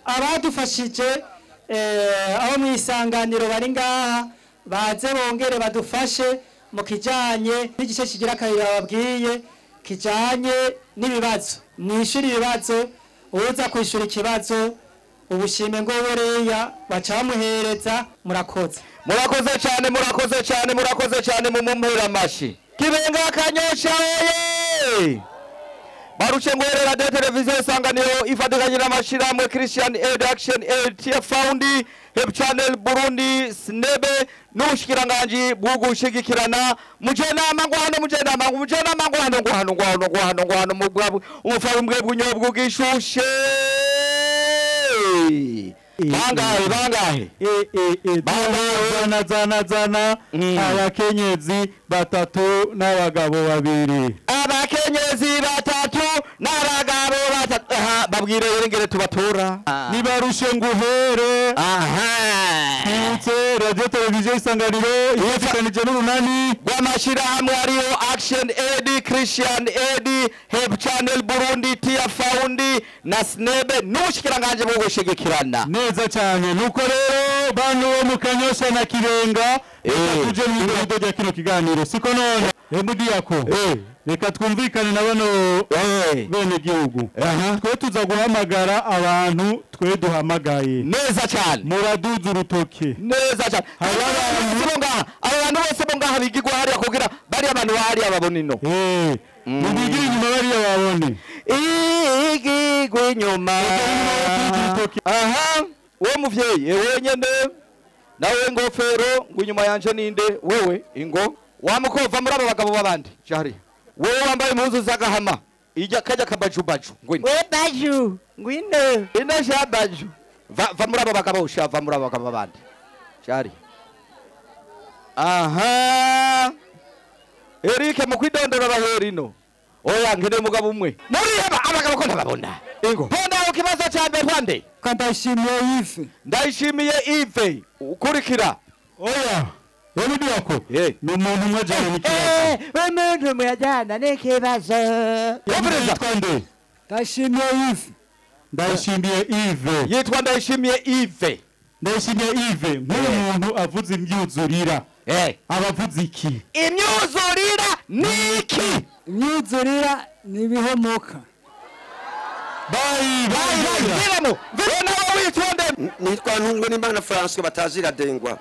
[SPEAKER 6] abadufashije aho mu isanganiro bari ngaha baze bongere badufashe mu kijanye n'igice kigira kabiri bababwiye kijanye n'ibibazo mwishura ibibazo uza kwishura ikibazo ubushime ngo boreya baca bamuhereza murakoze
[SPEAKER 1] cyane mu mumpera amashi Kibenga Kanyosha oye Barushenguhere Radio Televiziyo Isanganiro ifatikanye n'amashirahamwe Christian Aid Action Aid Fund Help Channel Burundi Snebe n'ubushikiranganje bw'ugushigikirana mujenama ngwano mu bwabo umufarumbwe bw'unyobwa bw'ishushe bangahe
[SPEAKER 2] zana abakenyezi batatu n'abagabo babiri
[SPEAKER 1] babwire ngere tubatora
[SPEAKER 2] nibarushe nguhere Radio Televiziyo Isanganiro yifatanije n'urunani
[SPEAKER 1] rw'amashirahamwe ariyo Action Aid Christian Aid Help Channel Burundi Tia Fund na Snebe n'ubushikiranganje bwo gushigikirana
[SPEAKER 2] neza cyane nuko rero bantu bo mu Kanyosha na Kibenga tuje mu ido rya kino kiganiro siko none Mudiyako reka twumvikane na bano bene gihugu twe tuza guhamagara abantu twe duhamagaye
[SPEAKER 1] neza cyane
[SPEAKER 2] muraduza urutoke
[SPEAKER 1] neza cyane abantu bose bo ngaha bigirwa hariya kugira bari abantu hariya babona ino
[SPEAKER 2] mubigira inyuma bariya babone
[SPEAKER 1] igigwa inyuma uwo muvyeyi wenyene nawe ngofero ngwinyuma yanje ninde wewe ingo wamukova muri abo bagabo babandi cyari wewe wambaye impuzu z'agahama ijya kajya kabajubaju ngwino
[SPEAKER 8] we baju ngwino
[SPEAKER 1] ine shabaju va muri abo bagabo ushava muri abo bagabo babandi cyari Eric mukwidondora baherino oya ngene mugabo umwe muri abagabo ko ndababona ingo ponda ukibazo cyambe pande ndayishimiye Yves ukurikira
[SPEAKER 2] oya Mudiyako ni umuntu mwajana n'ikibazo
[SPEAKER 8] umuntu mwajana n'ikibazo
[SPEAKER 2] twande
[SPEAKER 8] ndayishimiye
[SPEAKER 2] Yves
[SPEAKER 1] yitwa ndayishimiye Yves
[SPEAKER 2] nk'umuntu avuze imyuzurira abavuze iki
[SPEAKER 1] imyuzurira niki
[SPEAKER 8] imyuzurira nibihomoka
[SPEAKER 9] nitwa Ntungwe n'Imana François batazira dengwa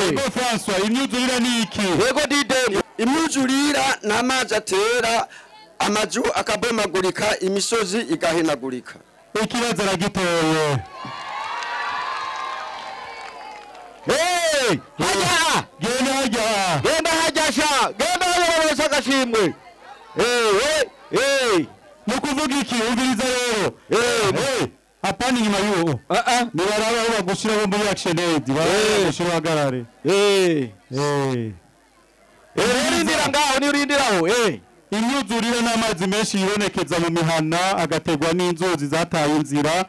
[SPEAKER 2] yego François imyuzurira niki
[SPEAKER 1] yego didengwa
[SPEAKER 9] imyuzurira n'amazi atera amaju akabomagurika imisozi igahenagurika
[SPEAKER 2] ikibazo aragitoye
[SPEAKER 1] genda hajya agashimwe
[SPEAKER 2] nukuvuga iki umviriza rero apana inyuma y'uwo nibaraba aho bagushiraho muri Action Aid bagushira hagarare
[SPEAKER 1] urindiraho
[SPEAKER 2] imyuzurire n'amazi menshi yibonekeza mu mihana agategwa n'inzuzi zataye inzira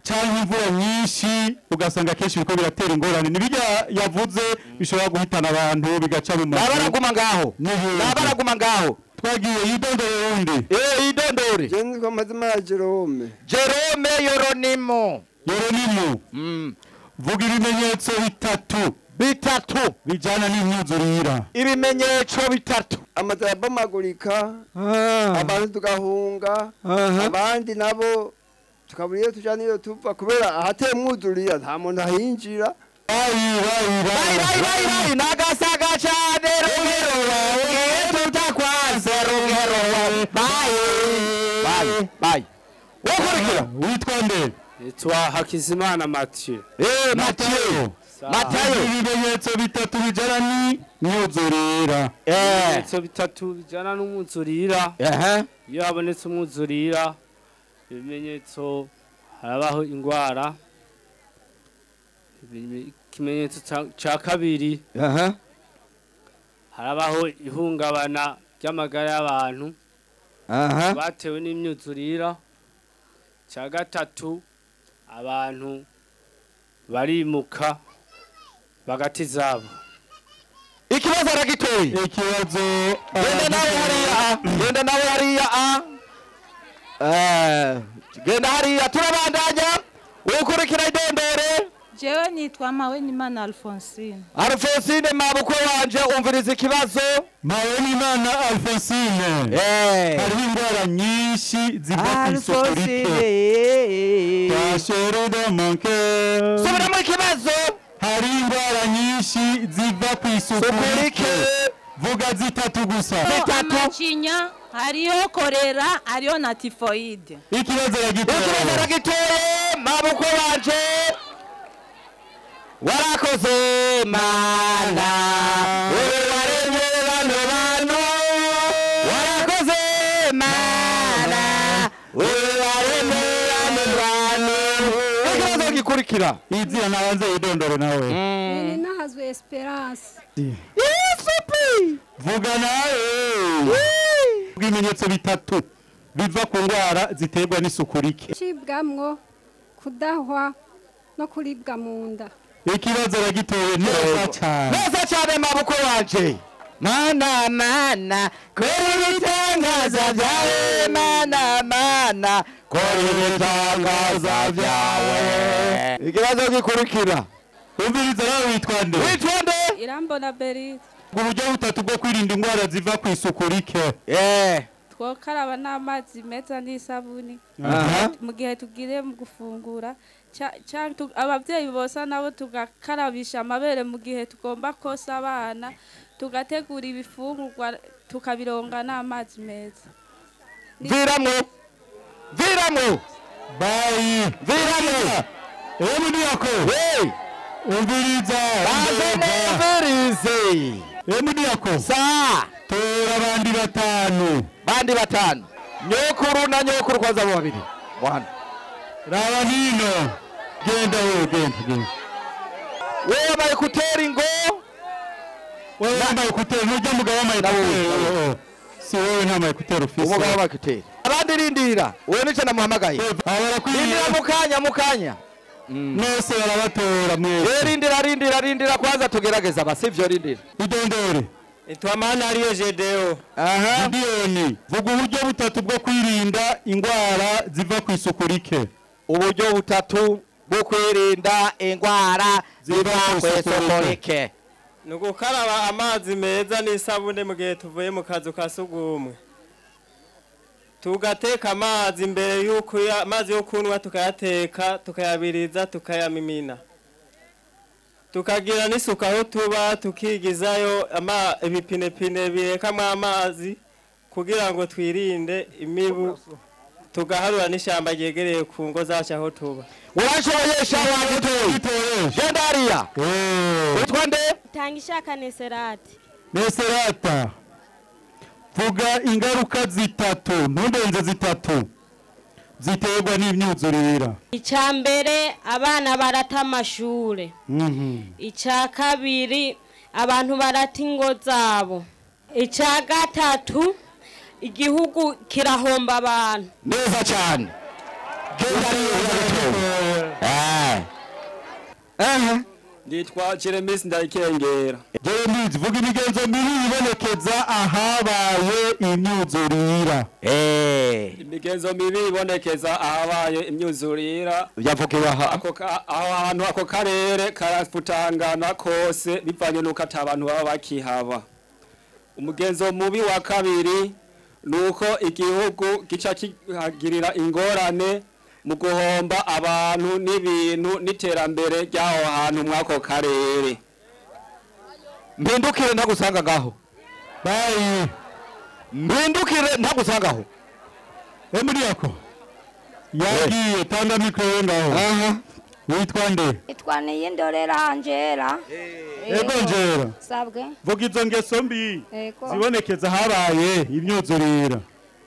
[SPEAKER 2] cyangwa imvura nyinshi ugasanga kenshi biko biratera ingorane nibijya yavuze bishobora guhitana abantu bigaca mu mazi
[SPEAKER 1] nabaraguma ngaho
[SPEAKER 2] twagiye yidondore wundi
[SPEAKER 1] yidondore
[SPEAKER 9] jenzi kwa mazima ya Jerome
[SPEAKER 1] Yoronimo
[SPEAKER 2] vuga ibimenyetso bitatu bijana n'imyuzurira
[SPEAKER 1] ibimenyetso bitatu
[SPEAKER 9] amazi abomagurika abantu tugahunga abandi nabo tukaburiye tujana iyo tuva kubera ahateye mwuzurira nta muntu ahinjira
[SPEAKER 1] nagasaga cyane tutakwaze bye wokurikira
[SPEAKER 2] witwa nde
[SPEAKER 10] nitwa Hakizimana Mathieu
[SPEAKER 1] Matayo
[SPEAKER 2] ibimenyetso bitatu bijana n'imyuzurira
[SPEAKER 10] ibimenyetso bitatu bijana n'umwuzurira iyo habonetse umwuzurira ibimenyetso harabaho ingwara ikimenyetso ca kabiri harabaho ihungabana ry'amagara y'abantu batewe n'imyuzurira ca gatatu abantu barimuka bagati zabo.
[SPEAKER 1] Ikibazo aragitoye.
[SPEAKER 2] Ikibazo
[SPEAKER 1] genda nawe hariya genda hariya turabandanya ukurikira idondore.
[SPEAKER 11] Jewe nitwa Mawenimana Alphonsine.
[SPEAKER 1] Alphonsine mabukwe wanje umviriza ikibazo.
[SPEAKER 2] Mawenimana Alphonsine. Hariho indwara nyinshi ziva ku isuku rike. Tashero de mon cœur.
[SPEAKER 1] Subiramo ikibazo.
[SPEAKER 2] Hari indwara nyinshi ziva ku isuku rike. Vuga zitatu gusa.
[SPEAKER 11] Amacinya, hariho korera, hariho na tifoide.
[SPEAKER 2] Ikibazo aragitoye.
[SPEAKER 1] Mabukwe wanje warakoze mana wewe waremye bano warakoze mana wewe waremye bano ikibazo gikurikira
[SPEAKER 2] izina nabanze idondore nawe
[SPEAKER 12] ni nahazwe Esperance.
[SPEAKER 2] Vuga nawe ibimenyetso bitatu biva ku ndwara ziterwa n'isuku rike.
[SPEAKER 12] Cibwamwo, kudahwa no kuribwa mu nda.
[SPEAKER 2] Ikibazo aragitoye neza cyane.
[SPEAKER 1] Neza cyane mabukwe wanje. Mana kora ibitangaza byawe mana kora ibitangaza byawe. Ikibazo gikurikira.
[SPEAKER 2] Umviriza nawe witwa nde?
[SPEAKER 1] Witwa nde?
[SPEAKER 11] Irambona Beride.
[SPEAKER 2] Uburyo butatu bwo kwirinda indwara ziva ku isuku rike.
[SPEAKER 11] Twokaraba n'amazi meza n'isabuni mu gihe tugire mu gufungura. Abavyeyi bose nabo tugakarabisha amabere mu gihe tugomba kosa abana, tugategura ibifungurwa tukabironga n'amazi meza.
[SPEAKER 1] Viramo
[SPEAKER 2] Viramo Emuniyako umviriza Emuniyako tora bandi batanu
[SPEAKER 1] nyokuru na nyokuru kwanza bo babiri bwana
[SPEAKER 2] raba hino genda
[SPEAKER 1] wewe amaye kuteri ngo
[SPEAKER 2] wewe amaye kuteri nujya mugabo amaye kuteri si wewe nta amaye kuteri ufise
[SPEAKER 1] umugabo amaye kuteri abandi rindira wewe nice namuhamagaye rindira mukanya
[SPEAKER 2] nose barabatora mwese
[SPEAKER 1] rindira kwanza tugerageza basivyo rindira
[SPEAKER 2] idondore
[SPEAKER 10] Itwamana ariyo Jedeo.
[SPEAKER 2] Gideoni vuga uburyo butatu bwo kwirinda indwara ziva ku isuku rike.
[SPEAKER 1] Uburyo butatu bwo kwirinda indwara ziva ku isuku rike.
[SPEAKER 10] Nugukaraba amazi meza n'isabune mu gihe tuvuye mu kazu ka sugumwe. Tugateka amazi imbere yuko amazi yo kunywa tukayateka tukayabiriza tukayamimina. Tukagira n'isuku aho tuba tukigizayo ibipinepine birekamwo amazi kugira ngo twirinde imibu tugaharura n'ishamba ryegereye ku ngo zacu aho tuba.
[SPEAKER 1] Urashoboyesha wagitoye genda hariya utwa nde?
[SPEAKER 13] Tangishaka
[SPEAKER 2] Neserata vuga ingaruka zitatu ntundenze zitatu ziterwa n'imyuzurira.
[SPEAKER 13] Icambere abana barata amashure. Ica kabiri abantu barata ingo zabo. Ica gatatu igihugu kirahomba abantu.
[SPEAKER 1] Neza cyane.
[SPEAKER 10] Nditwa Jeremie Ndayikengera.
[SPEAKER 2] Jeremie vuga imigenzo mibi ibonekeza ahabaye imyuzurira.
[SPEAKER 10] Imigenzo mibi ibonekeza ahabaye imyuzurira.
[SPEAKER 1] Byavugiwe
[SPEAKER 10] ahantu ako karere karafutangana kose bivanye nuko atabantu baba bakihaba. Umugenzo mubi wa kabiri nuko igihugu gica kigirira ingorane mu guhomba abantu n'ibintu n'iterambere ry'aho hantu mwako karere.
[SPEAKER 1] Mpindukire ntagusanga ngaho. Mpindukire ntagusangaho.
[SPEAKER 2] Emuniyako yagiye tanda mikoro ngaho. Witwa nde?
[SPEAKER 14] Witwa Niyindorera Angela.
[SPEAKER 2] Ego Angela.
[SPEAKER 14] Sabwe.
[SPEAKER 2] Vuga izo ngeso mbi zibonekeza habaye imyuzurira.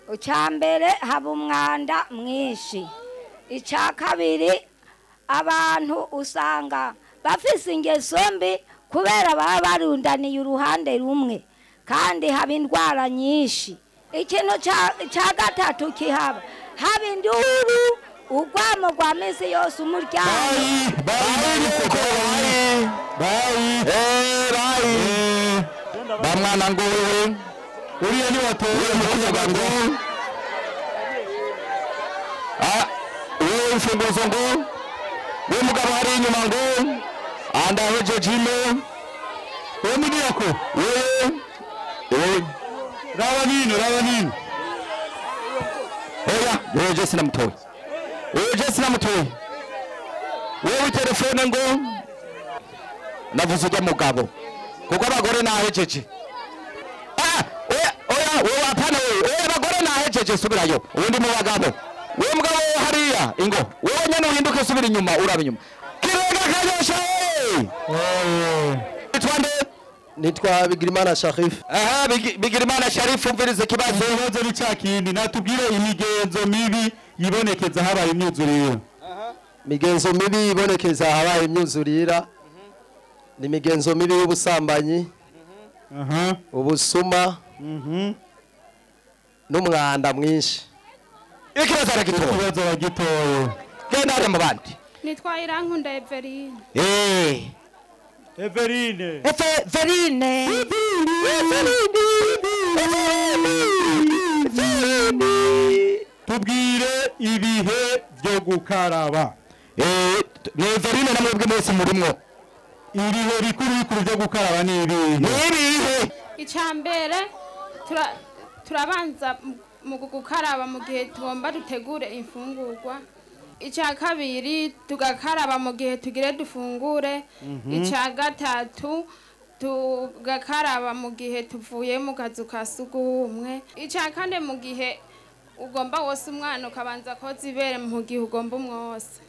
[SPEAKER 14] Ucambere haba umwanda mwinshi. Ica kabiri abantu usanga bafise ingeso mbi kubera baba barundaniye uruhande rumwe kandi haba indwara nyinshi. Ikintu ca gatatu kihaba haba induru urwamo rwa misi yose umuryango
[SPEAKER 1] bamwana ngo wewe
[SPEAKER 2] uriya ni watowe
[SPEAKER 1] mu kuvuga ngo wewe imfunguzo ngo wewe mugabo hari inyuma ngo andahejeje ino
[SPEAKER 2] wewe mugirako
[SPEAKER 1] wewe
[SPEAKER 2] raba nino
[SPEAKER 1] oya wewe je sinamutoye wewe telefone ngo navuze ujya mugabo kuko abagore nahejeje oya wewe apana wewe abagore nahejeje subirayo ubundi mu bagabo wewe mugabo hariya ingo wewe nyene uhinduke subira inyuma uraba inyuma kirega kanyosha twande
[SPEAKER 15] nitwa Bigirimana Sharif.
[SPEAKER 1] Bigirimana Sharif umvirize kibazo
[SPEAKER 2] ni cyakindi natubwire imigenzo mibi yibonekeza habaye imyuzurira.
[SPEAKER 15] Migenzo mibi yibonekeza habaye imyuzurira ni migenzo mibi y'ubusambanyi ubusuma n'umwanda mwinshi.
[SPEAKER 1] Ikibazo
[SPEAKER 2] aragitoye
[SPEAKER 1] genda mu bandi
[SPEAKER 5] nitwa Irankunda Everine.
[SPEAKER 2] Everine. Tubwire ibihe byo gukaraba.
[SPEAKER 1] Ni Everine na mwebwe mwese murimo.
[SPEAKER 2] Ibihe bikuru byo gukaraba ni ibihe.
[SPEAKER 5] Icambere turabanza mu gukaraba mu gihe tugomba dutegure imfungurwa. Icya kabiri tugakaraba mu gihe tugire dufungure. Icya gatatu tugakaraba mu gihe tuvuye mu kazu ka sugumwe. Icya kane mu gihe ugomba wose umwana ukabanza koza ibere mu gihe ugomba umwose.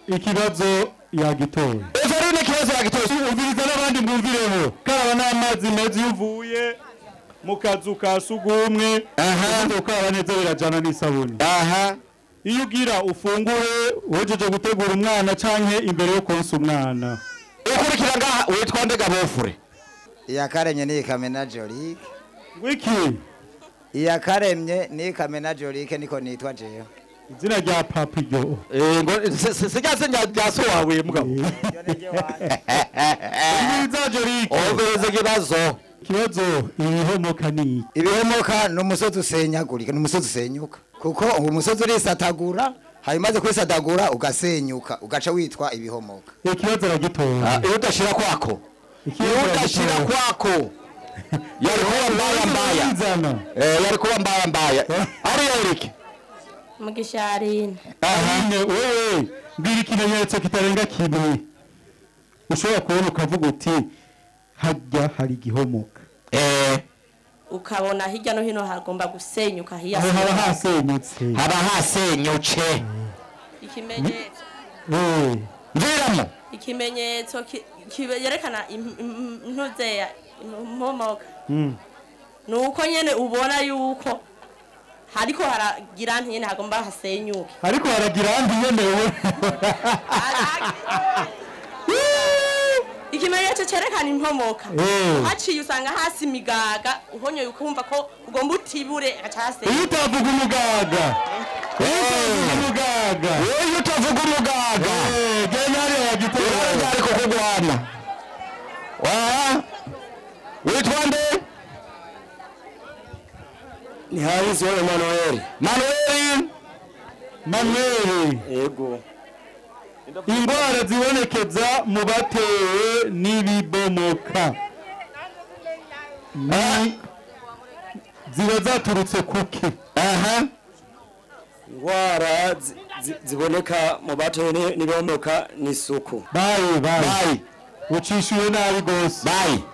[SPEAKER 2] Ikibazo yagitoye.
[SPEAKER 1] Everine kibazo yagitoye.
[SPEAKER 2] Ubiriza n'abandi mwumvireho. Karaba n'amazi meza yuvuye mu kazu ka sugumwe ukaraba neza birajana n'isabuni. Iyo ugira ufungure uhejeje gutegura umwana canke imbere yo konsa umwana.
[SPEAKER 1] Ukurikira ngaha witwa Ndega Bofure.
[SPEAKER 16] Iyakaremye ni Kamena Jolique.
[SPEAKER 2] Wiki.
[SPEAKER 16] Iyakaremye ni Kamena Jolique niko nitwa jeyo.
[SPEAKER 2] Izina rya papa iryo.
[SPEAKER 1] Ngo sigaze nyaso wawe mugabo.
[SPEAKER 2] Ibiza Jolique.
[SPEAKER 1] Overeze kibazo.
[SPEAKER 2] Kibazo ibihomoka ni.
[SPEAKER 16] Ibihomoka no musozi usenyagurika no musozi usenyuka. Kuko umusozi urisatagura harimaze kwisatagura ugasenyuka ugaca witwa ibihomoka.
[SPEAKER 2] Ikibazo aragitoye.
[SPEAKER 1] Iyo udashira kwako. Yari kuba mbaya. Yari kuba mbaya. Ari Eric.
[SPEAKER 13] Mugisharine.
[SPEAKER 2] Wewe mbiri kimenyetso kitarenga kimwe. Ushobora kubona ukavuga uti hajya hari gihomoka.
[SPEAKER 13] Ukabona hirya no hino hagomba gusenyuka hiya.
[SPEAKER 2] Haba hasenyutse.
[SPEAKER 1] Haba hasenyuce.
[SPEAKER 13] Ikimenyetso.
[SPEAKER 1] Viramo.
[SPEAKER 13] Ikimenyetso yerekana ntuzeya impomoka. Nuko nyene ubona yuko hariko haragira nyene hagomba hasenyuke.
[SPEAKER 2] Hariko haragira nyene wowe.
[SPEAKER 13] Ikimenyetso cerekana impomoka. Haciye usanga hasi migaga uhonye ukumva ko ugomba utibure acase.
[SPEAKER 2] Iyo utavuga umugaga.
[SPEAKER 1] Iyo utavuga umugaga.
[SPEAKER 2] Genari yagitera
[SPEAKER 1] ariko kugwana. Witwa nde?
[SPEAKER 15] Ni Harizo Emmanuel.
[SPEAKER 2] Manuel.
[SPEAKER 15] Yego.
[SPEAKER 2] Ingwara zibonekeza mu batewe n'ibibomoka. Ziba zaturutse kuki?
[SPEAKER 15] Ingwara ziboneka mu batewe n'ibibomoka ni isuku.
[SPEAKER 2] Bayi. Ucishuye nabi gose.
[SPEAKER 1] Bayi.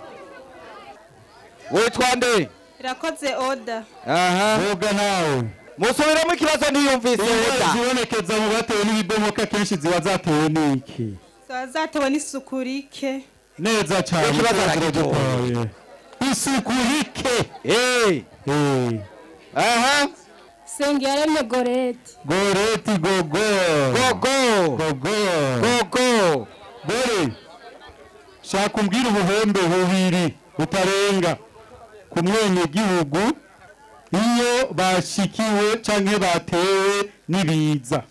[SPEAKER 1] Witwa nde?
[SPEAKER 3] Irakoze Oda.
[SPEAKER 2] Boga nawe.
[SPEAKER 1] Musubiramo ikibazo ntiyumvise Oda.
[SPEAKER 2] Zibonekeza mu batewe n'ibibomoka kenshi ziba zatewe n'iki?
[SPEAKER 3] Ziba zatewe n'isuku rike.
[SPEAKER 2] Neza cyane.
[SPEAKER 1] Ikibazo aragitoye.
[SPEAKER 2] Isuku rike.
[SPEAKER 12] Sengiyaremye Goreti.
[SPEAKER 2] Goreti gogo. Gore. Shaka umbwira ubuhombe bubiri butarenga ku mwenye gihugu iyo bashikiwe canke batewe n'ibiza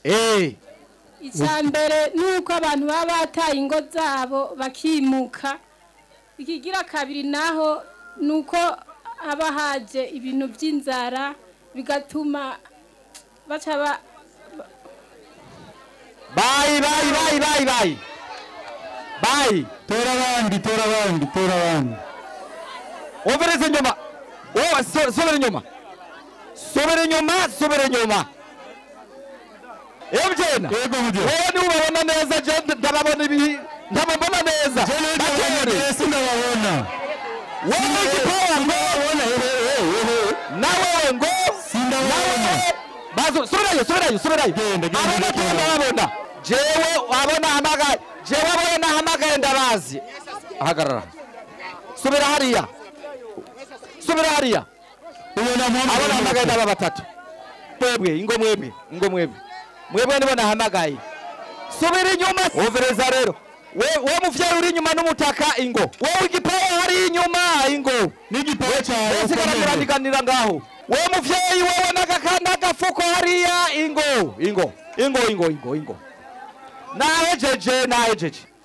[SPEAKER 12] icya mbere ni uko abantu baba bataye ingo zabo bakimuka ikigira kabiri naho ni uko haba haje ibintu by'inzara bigatuma baca
[SPEAKER 1] bayi
[SPEAKER 2] tora abandi
[SPEAKER 1] overeze nyuma subira inyuma Ebyena wowe ni ubabona neza je ndababona ibi ndababona neza
[SPEAKER 2] sindababona
[SPEAKER 1] wowe igipowa ngo nawe ngo sindababona bazo subirayo abona ndababona jewe abona hamagaye jewe abona hamagaye ndabazi hagarara subira hariya abona hamagaye ndaba batatu mwebwe nibo nahamagaye subira inyuma overeza rero we muvyeyi uri inyuma n'umutaka ingo wowe igipowa hari inyuma ingo
[SPEAKER 2] n'igipowa cyawe
[SPEAKER 1] usigaranira ngaho we muvyeyi wowe n'agakanda gafuko hariya ingo nahejeje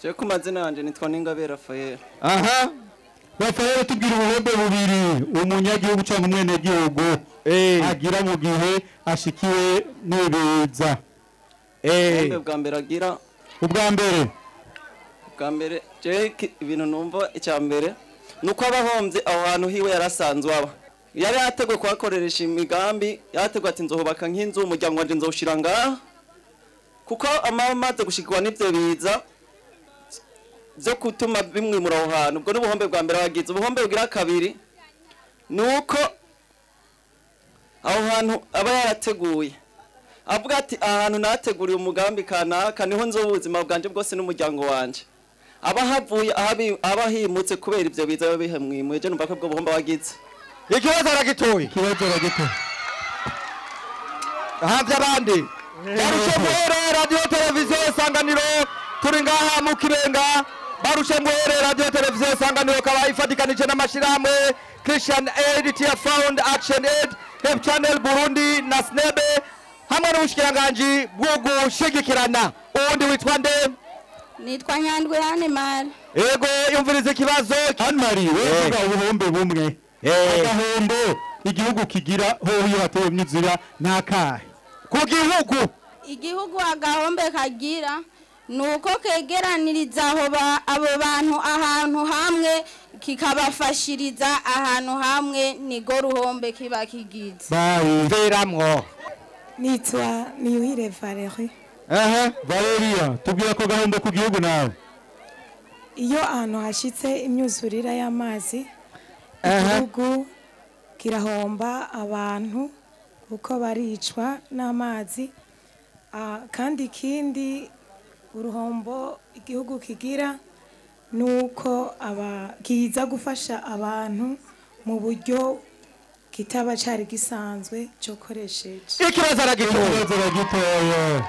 [SPEAKER 17] je ku mazina yanje nitwa Ningabe Rafael
[SPEAKER 2] Rafael tubwira ubuhombe bubiri umunyagihugu cyangwa umwenegihugu agira mu gihe ashikiwe n'ibiza
[SPEAKER 17] ubwa mbere agira
[SPEAKER 2] ubwa mbere
[SPEAKER 17] je ibintu numva icya mbere nuko abahombye aho hantu hiwe yarasanzwe aba yari yategwe kuhakoreresha imigambi yategwe ati nzohubaka nk'inzu umuryango wanje nzoshira ngaha kuko amaze gushikirwa n'ivyo biza byo kutuma bimwimura aho hantu ubwo n'ubuhombe bwa mbere wagize ubuhombe bugira kabiri nuko aho hantu aba yarateguye avuga ati ahantu nateguriye umugambi kanaka niho nzo ubuzima bwanje bwose n'umuryango wanje aba havuye aba himutse kubera ivyo biza bihemwimuye je numva ko bwo buhombe wagize
[SPEAKER 1] ikibazo aragitoye hanze abandi barushengwere radio televiziyo Isanganiro turi ngaha mu Kibenga barushengwere radio televiziyo Isanganiro kaba ifatikanije n'amashirahamwe Christian Aid Tear Fund Action Aid Help Channel Burundi na Snebe hamwe n'ubushikiranganje bwo gushigikirana ubundi witwa nde
[SPEAKER 14] nitwa Nyandwi Animal
[SPEAKER 1] yego yumvirize ikibazo
[SPEAKER 2] Anmari wevuga ubuhombe bumwe agahombo igihugu kigira ho iyo hatewe n'inzira nakahe
[SPEAKER 1] ku
[SPEAKER 14] igihugu agahombe kagira nuko kegeraniriza abo bantu ahantu hamwe kikabafashiriza ahantu hamwe nigo ruhombe kiba kigize
[SPEAKER 1] veramwo
[SPEAKER 18] nitwa Niyuhire Valerie
[SPEAKER 2] Valeria tubwira ko gahombo ku gihugu nawe
[SPEAKER 18] iyo ahantu hashitse imyuzurira y'amazi igihugu kirahomba abantu uko baricwa n'amazi kandi ikindi uruhombo igihugu kigira nuko kiza gufasha abantu mu buryo kitaba cari gisanzwe cyo koresheje
[SPEAKER 1] ikibazo aragitoye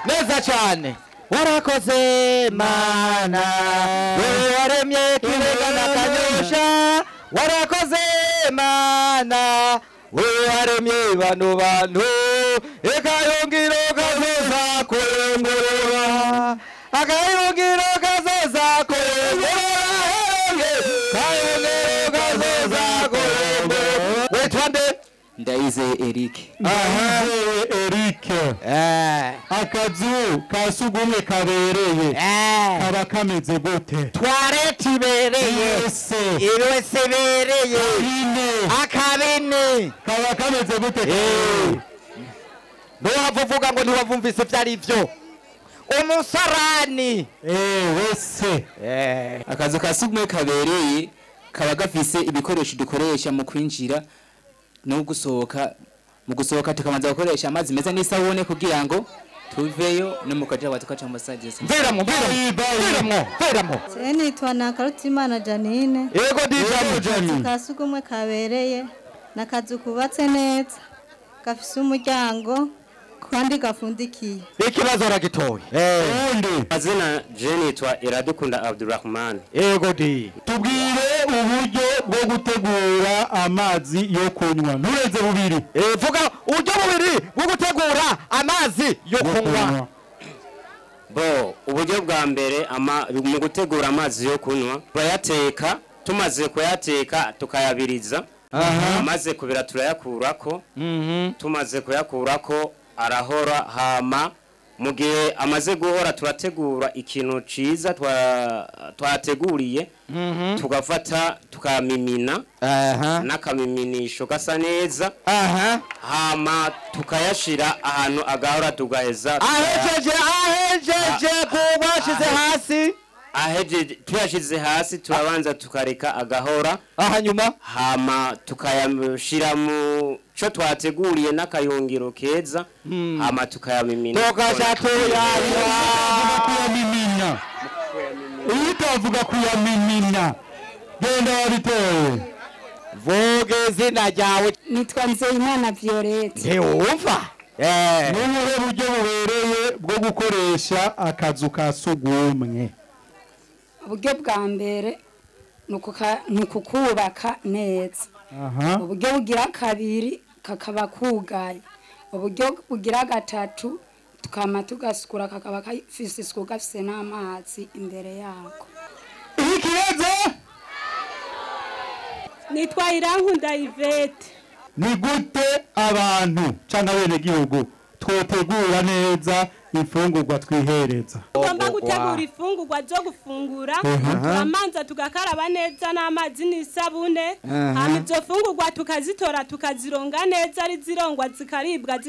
[SPEAKER 1] neza cyane warakoze mana wewe waremye Kibenga na Kanyosha warakoze mana wewe waremye bantu ekayongiro kazoza kurengura akayongiro kazoza kurengura kayongiro kazoza kurengura wetwande
[SPEAKER 19] Ndayize Eric
[SPEAKER 2] akazu kasugumwe kabereye kaba kameze gute
[SPEAKER 1] toilette ibereye irose bereye akabene
[SPEAKER 2] kaba kameze gute
[SPEAKER 1] ntiwavuga ngo ntiwavumvise byari byo umusarani
[SPEAKER 2] wese
[SPEAKER 19] akazu kasugumwe kabereye kaba gafise ibikoresho dukoresha mu kwinjira no gusohoka mu gusohoka tukamanza gukoresha amazi meza n'isabune kugira ngo tuveyo no mukaja batukaca massage
[SPEAKER 1] veramo
[SPEAKER 20] nitwa Nakarutimana Janine
[SPEAKER 1] yego
[SPEAKER 20] dijamo kasugumwe kabereye nakazu kubatse neza gafise umuryango kandi gafundikiye
[SPEAKER 1] ikibazo aragitoye
[SPEAKER 15] azina je nitwa Iradukunda Abdurrahman
[SPEAKER 1] yego di
[SPEAKER 2] tubwire uburyo bwo gutegura amazi yo kunywa ntureze bubiri
[SPEAKER 1] vuga uburyo bubiri bwo gutegura amazi yo kunywa
[SPEAKER 21] bo uburyo bwa mbere mu gutegura amazi yo kunywa bayateka tumaze kuyateka tukayabiriza amaze kubira turayakurako tumaze kuyakurako arahora hama mu gihe amaze guhora turategura ikintu ciza twateguriye tugafata tukamimina n'akamiminisho gasa neza hama tukayashira ahantu agahora tugaheza
[SPEAKER 1] ahejeje kubashize hasi
[SPEAKER 21] tuyashize hasi turabanza tukareka agahora
[SPEAKER 1] hanyuma
[SPEAKER 21] hama tukayashira mu cyo twateguriye n'akayungiro keza hama tukayamimina
[SPEAKER 2] kuyamimina utavuga kuyamimina genda wabitoye
[SPEAKER 1] vuga izina ryawe
[SPEAKER 12] nitwa Nzeyimana Violette
[SPEAKER 1] ntiwumva
[SPEAKER 2] n'ubuhe buryo bubereye bwo gukoresha akazu ka sugumwe
[SPEAKER 12] uburyo bwa mbere ni ukukubaka neza uburyo bugira kabiri kakaba kugaye uburyo bugira gatatu tukama tugasukura kakaba gafise isuku gafise n'amazi imbere yako
[SPEAKER 2] ikibazo
[SPEAKER 3] nitwa Irankunda Yvette
[SPEAKER 2] ni gute abantu cyangwa bene gihugu twotegura neza imfungurwa twihereza
[SPEAKER 3] tugomba gutegura ifungurwa zo gufungura turamanza tugakaraba neza n'amazi n'isabune hama izo fungurwa tukazitora tukazironga neza ari zirongwa zikaribwa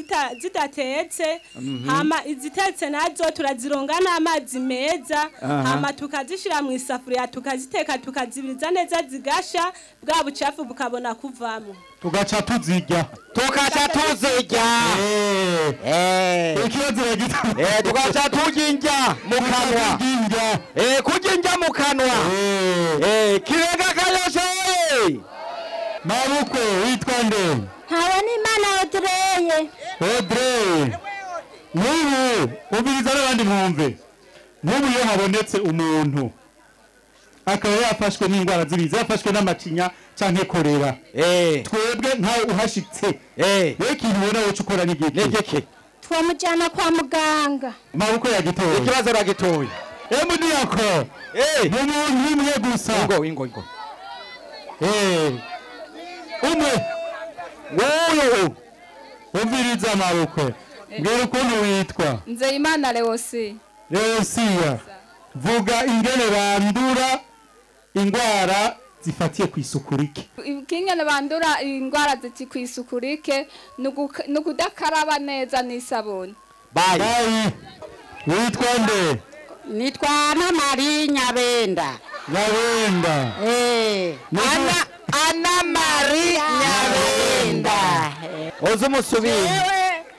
[SPEAKER 3] zidatetse hama izitetse nazo turazironga n'amazi meza hama tukazishira mu isafuriya tukaziteka tukazibiriza neza zigasha bwa bucafu bukabona kuvamo
[SPEAKER 2] tugaca tuzirya ikibazo gito
[SPEAKER 1] tugaca tujinja mu kanwa kujinja mu kanwa kirega kayoshe
[SPEAKER 2] mabukwe witwa nde
[SPEAKER 14] Habonimana
[SPEAKER 2] Audrey n'ubu ubiriza n'abandi mwumve n'ubu iyo habonetse umuntu akaba yafashwe n'indwara z'ibiza yafashwe n'amacinya canke korera twebwe ntawe uhashitse ikintu ubona woca ukora n'igiki
[SPEAKER 14] twamujyana kwa muganga
[SPEAKER 2] mabukwe yagitoye
[SPEAKER 1] ikibazo aragitoye
[SPEAKER 2] mudiyako umuntu umwe gusa
[SPEAKER 1] ingo
[SPEAKER 2] umwe
[SPEAKER 1] wowe
[SPEAKER 2] umviriza mabukwe mbwira ukuntu witwa
[SPEAKER 11] Nzeyimana
[SPEAKER 2] Leosia vuga ingene bandura indwara zifatiye ku isuku rike
[SPEAKER 11] ingene bandura indwara ziti ku isuku rike no kudakaraba neza n'isabuni
[SPEAKER 2] bayi witwa nde
[SPEAKER 22] nitwa Ana Marie Nyabenda
[SPEAKER 1] Ana Marie Nyabenda ozumusubire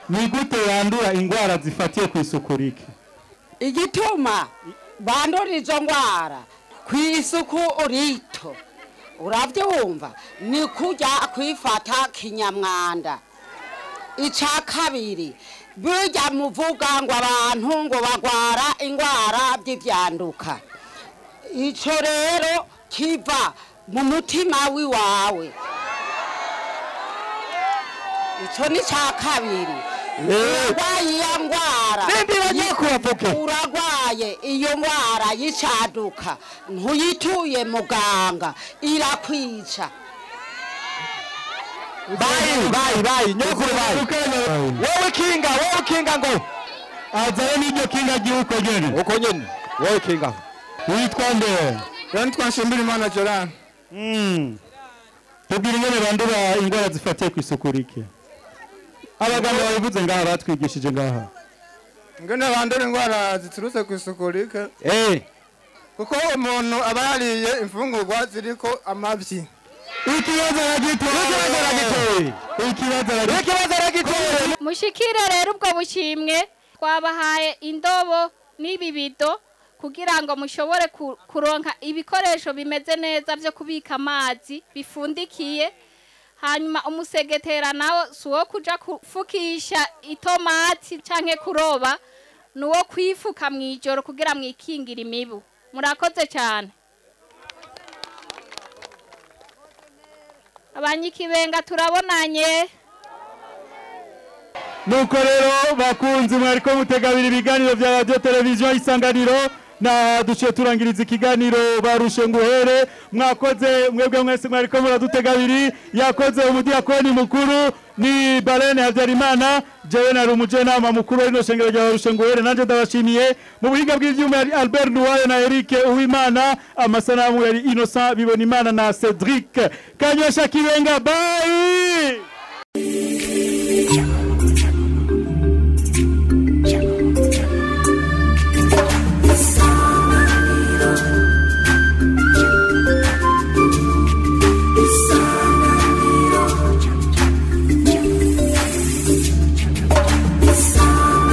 [SPEAKER 2] ni gute yandura indwara zifatiye ku isuku rike
[SPEAKER 22] igituma bandura izo ndwara ku isuku rito uravyumva ni kujya kwifata kinyamwanda ica kabiri burya muvuga ngo abantu ngo bagwara indwara by'ivyanduka ico rero kiva mu mutima wiwawe ico ni ca kabiri uragwaye iyo ndwara uragwaye iyo ndwara y'icaduka ntuyituye muganga irakwica
[SPEAKER 1] bayi nyokuru wowe kinga ngo
[SPEAKER 2] azaye n'iryo kinga ry'uko nyene
[SPEAKER 1] wowe kinga
[SPEAKER 2] witwa nde
[SPEAKER 9] nitwa Nshimirimana Joran
[SPEAKER 2] tubwira ingene bandura indwara zifatiye ku isuku rike abaganga babivuze ngaha batwigishije ngaha
[SPEAKER 9] ngene bandura indwara ziturutse ku isuku rike kuko umuntu aba yariye imfungurwa ziriko amabyi
[SPEAKER 2] ikibazo aragitoye
[SPEAKER 5] mushikire rero ubwo bushimwe twabahaye indobo n'ibibido kugira ngo mushobore kuronka ibikoresho bimeze neza byo kubika amazi bifundikiye hanyuma umusegetera nawo suwo kuja kufukisha itomati canke kuroba nuwo kwifuka mwijoro kugira mwikingira imibu murakoze cyane
[SPEAKER 4] abanyikibenga turabonanye.
[SPEAKER 2] Nuko rero bakunzi mwariko mutegabira ibiganiro vya radio televiziyo Isanganiro na duce turangiriza ikiganiro barushe nguhere mwakoze mwebwe mwese mwariko muradutegabiri yakoze umudiakoni mukuru ni Balene Habyarimana jewe na rumujenama mukuru rino shengero rya barushe nguhere nanje ndabashimiye mu buhinga bw'ivyuma yari Albert Nduwayo na Eric Uwimana amasanamu yari Innocent Bibonimana na Cedric Kanyosha Kibenga bye.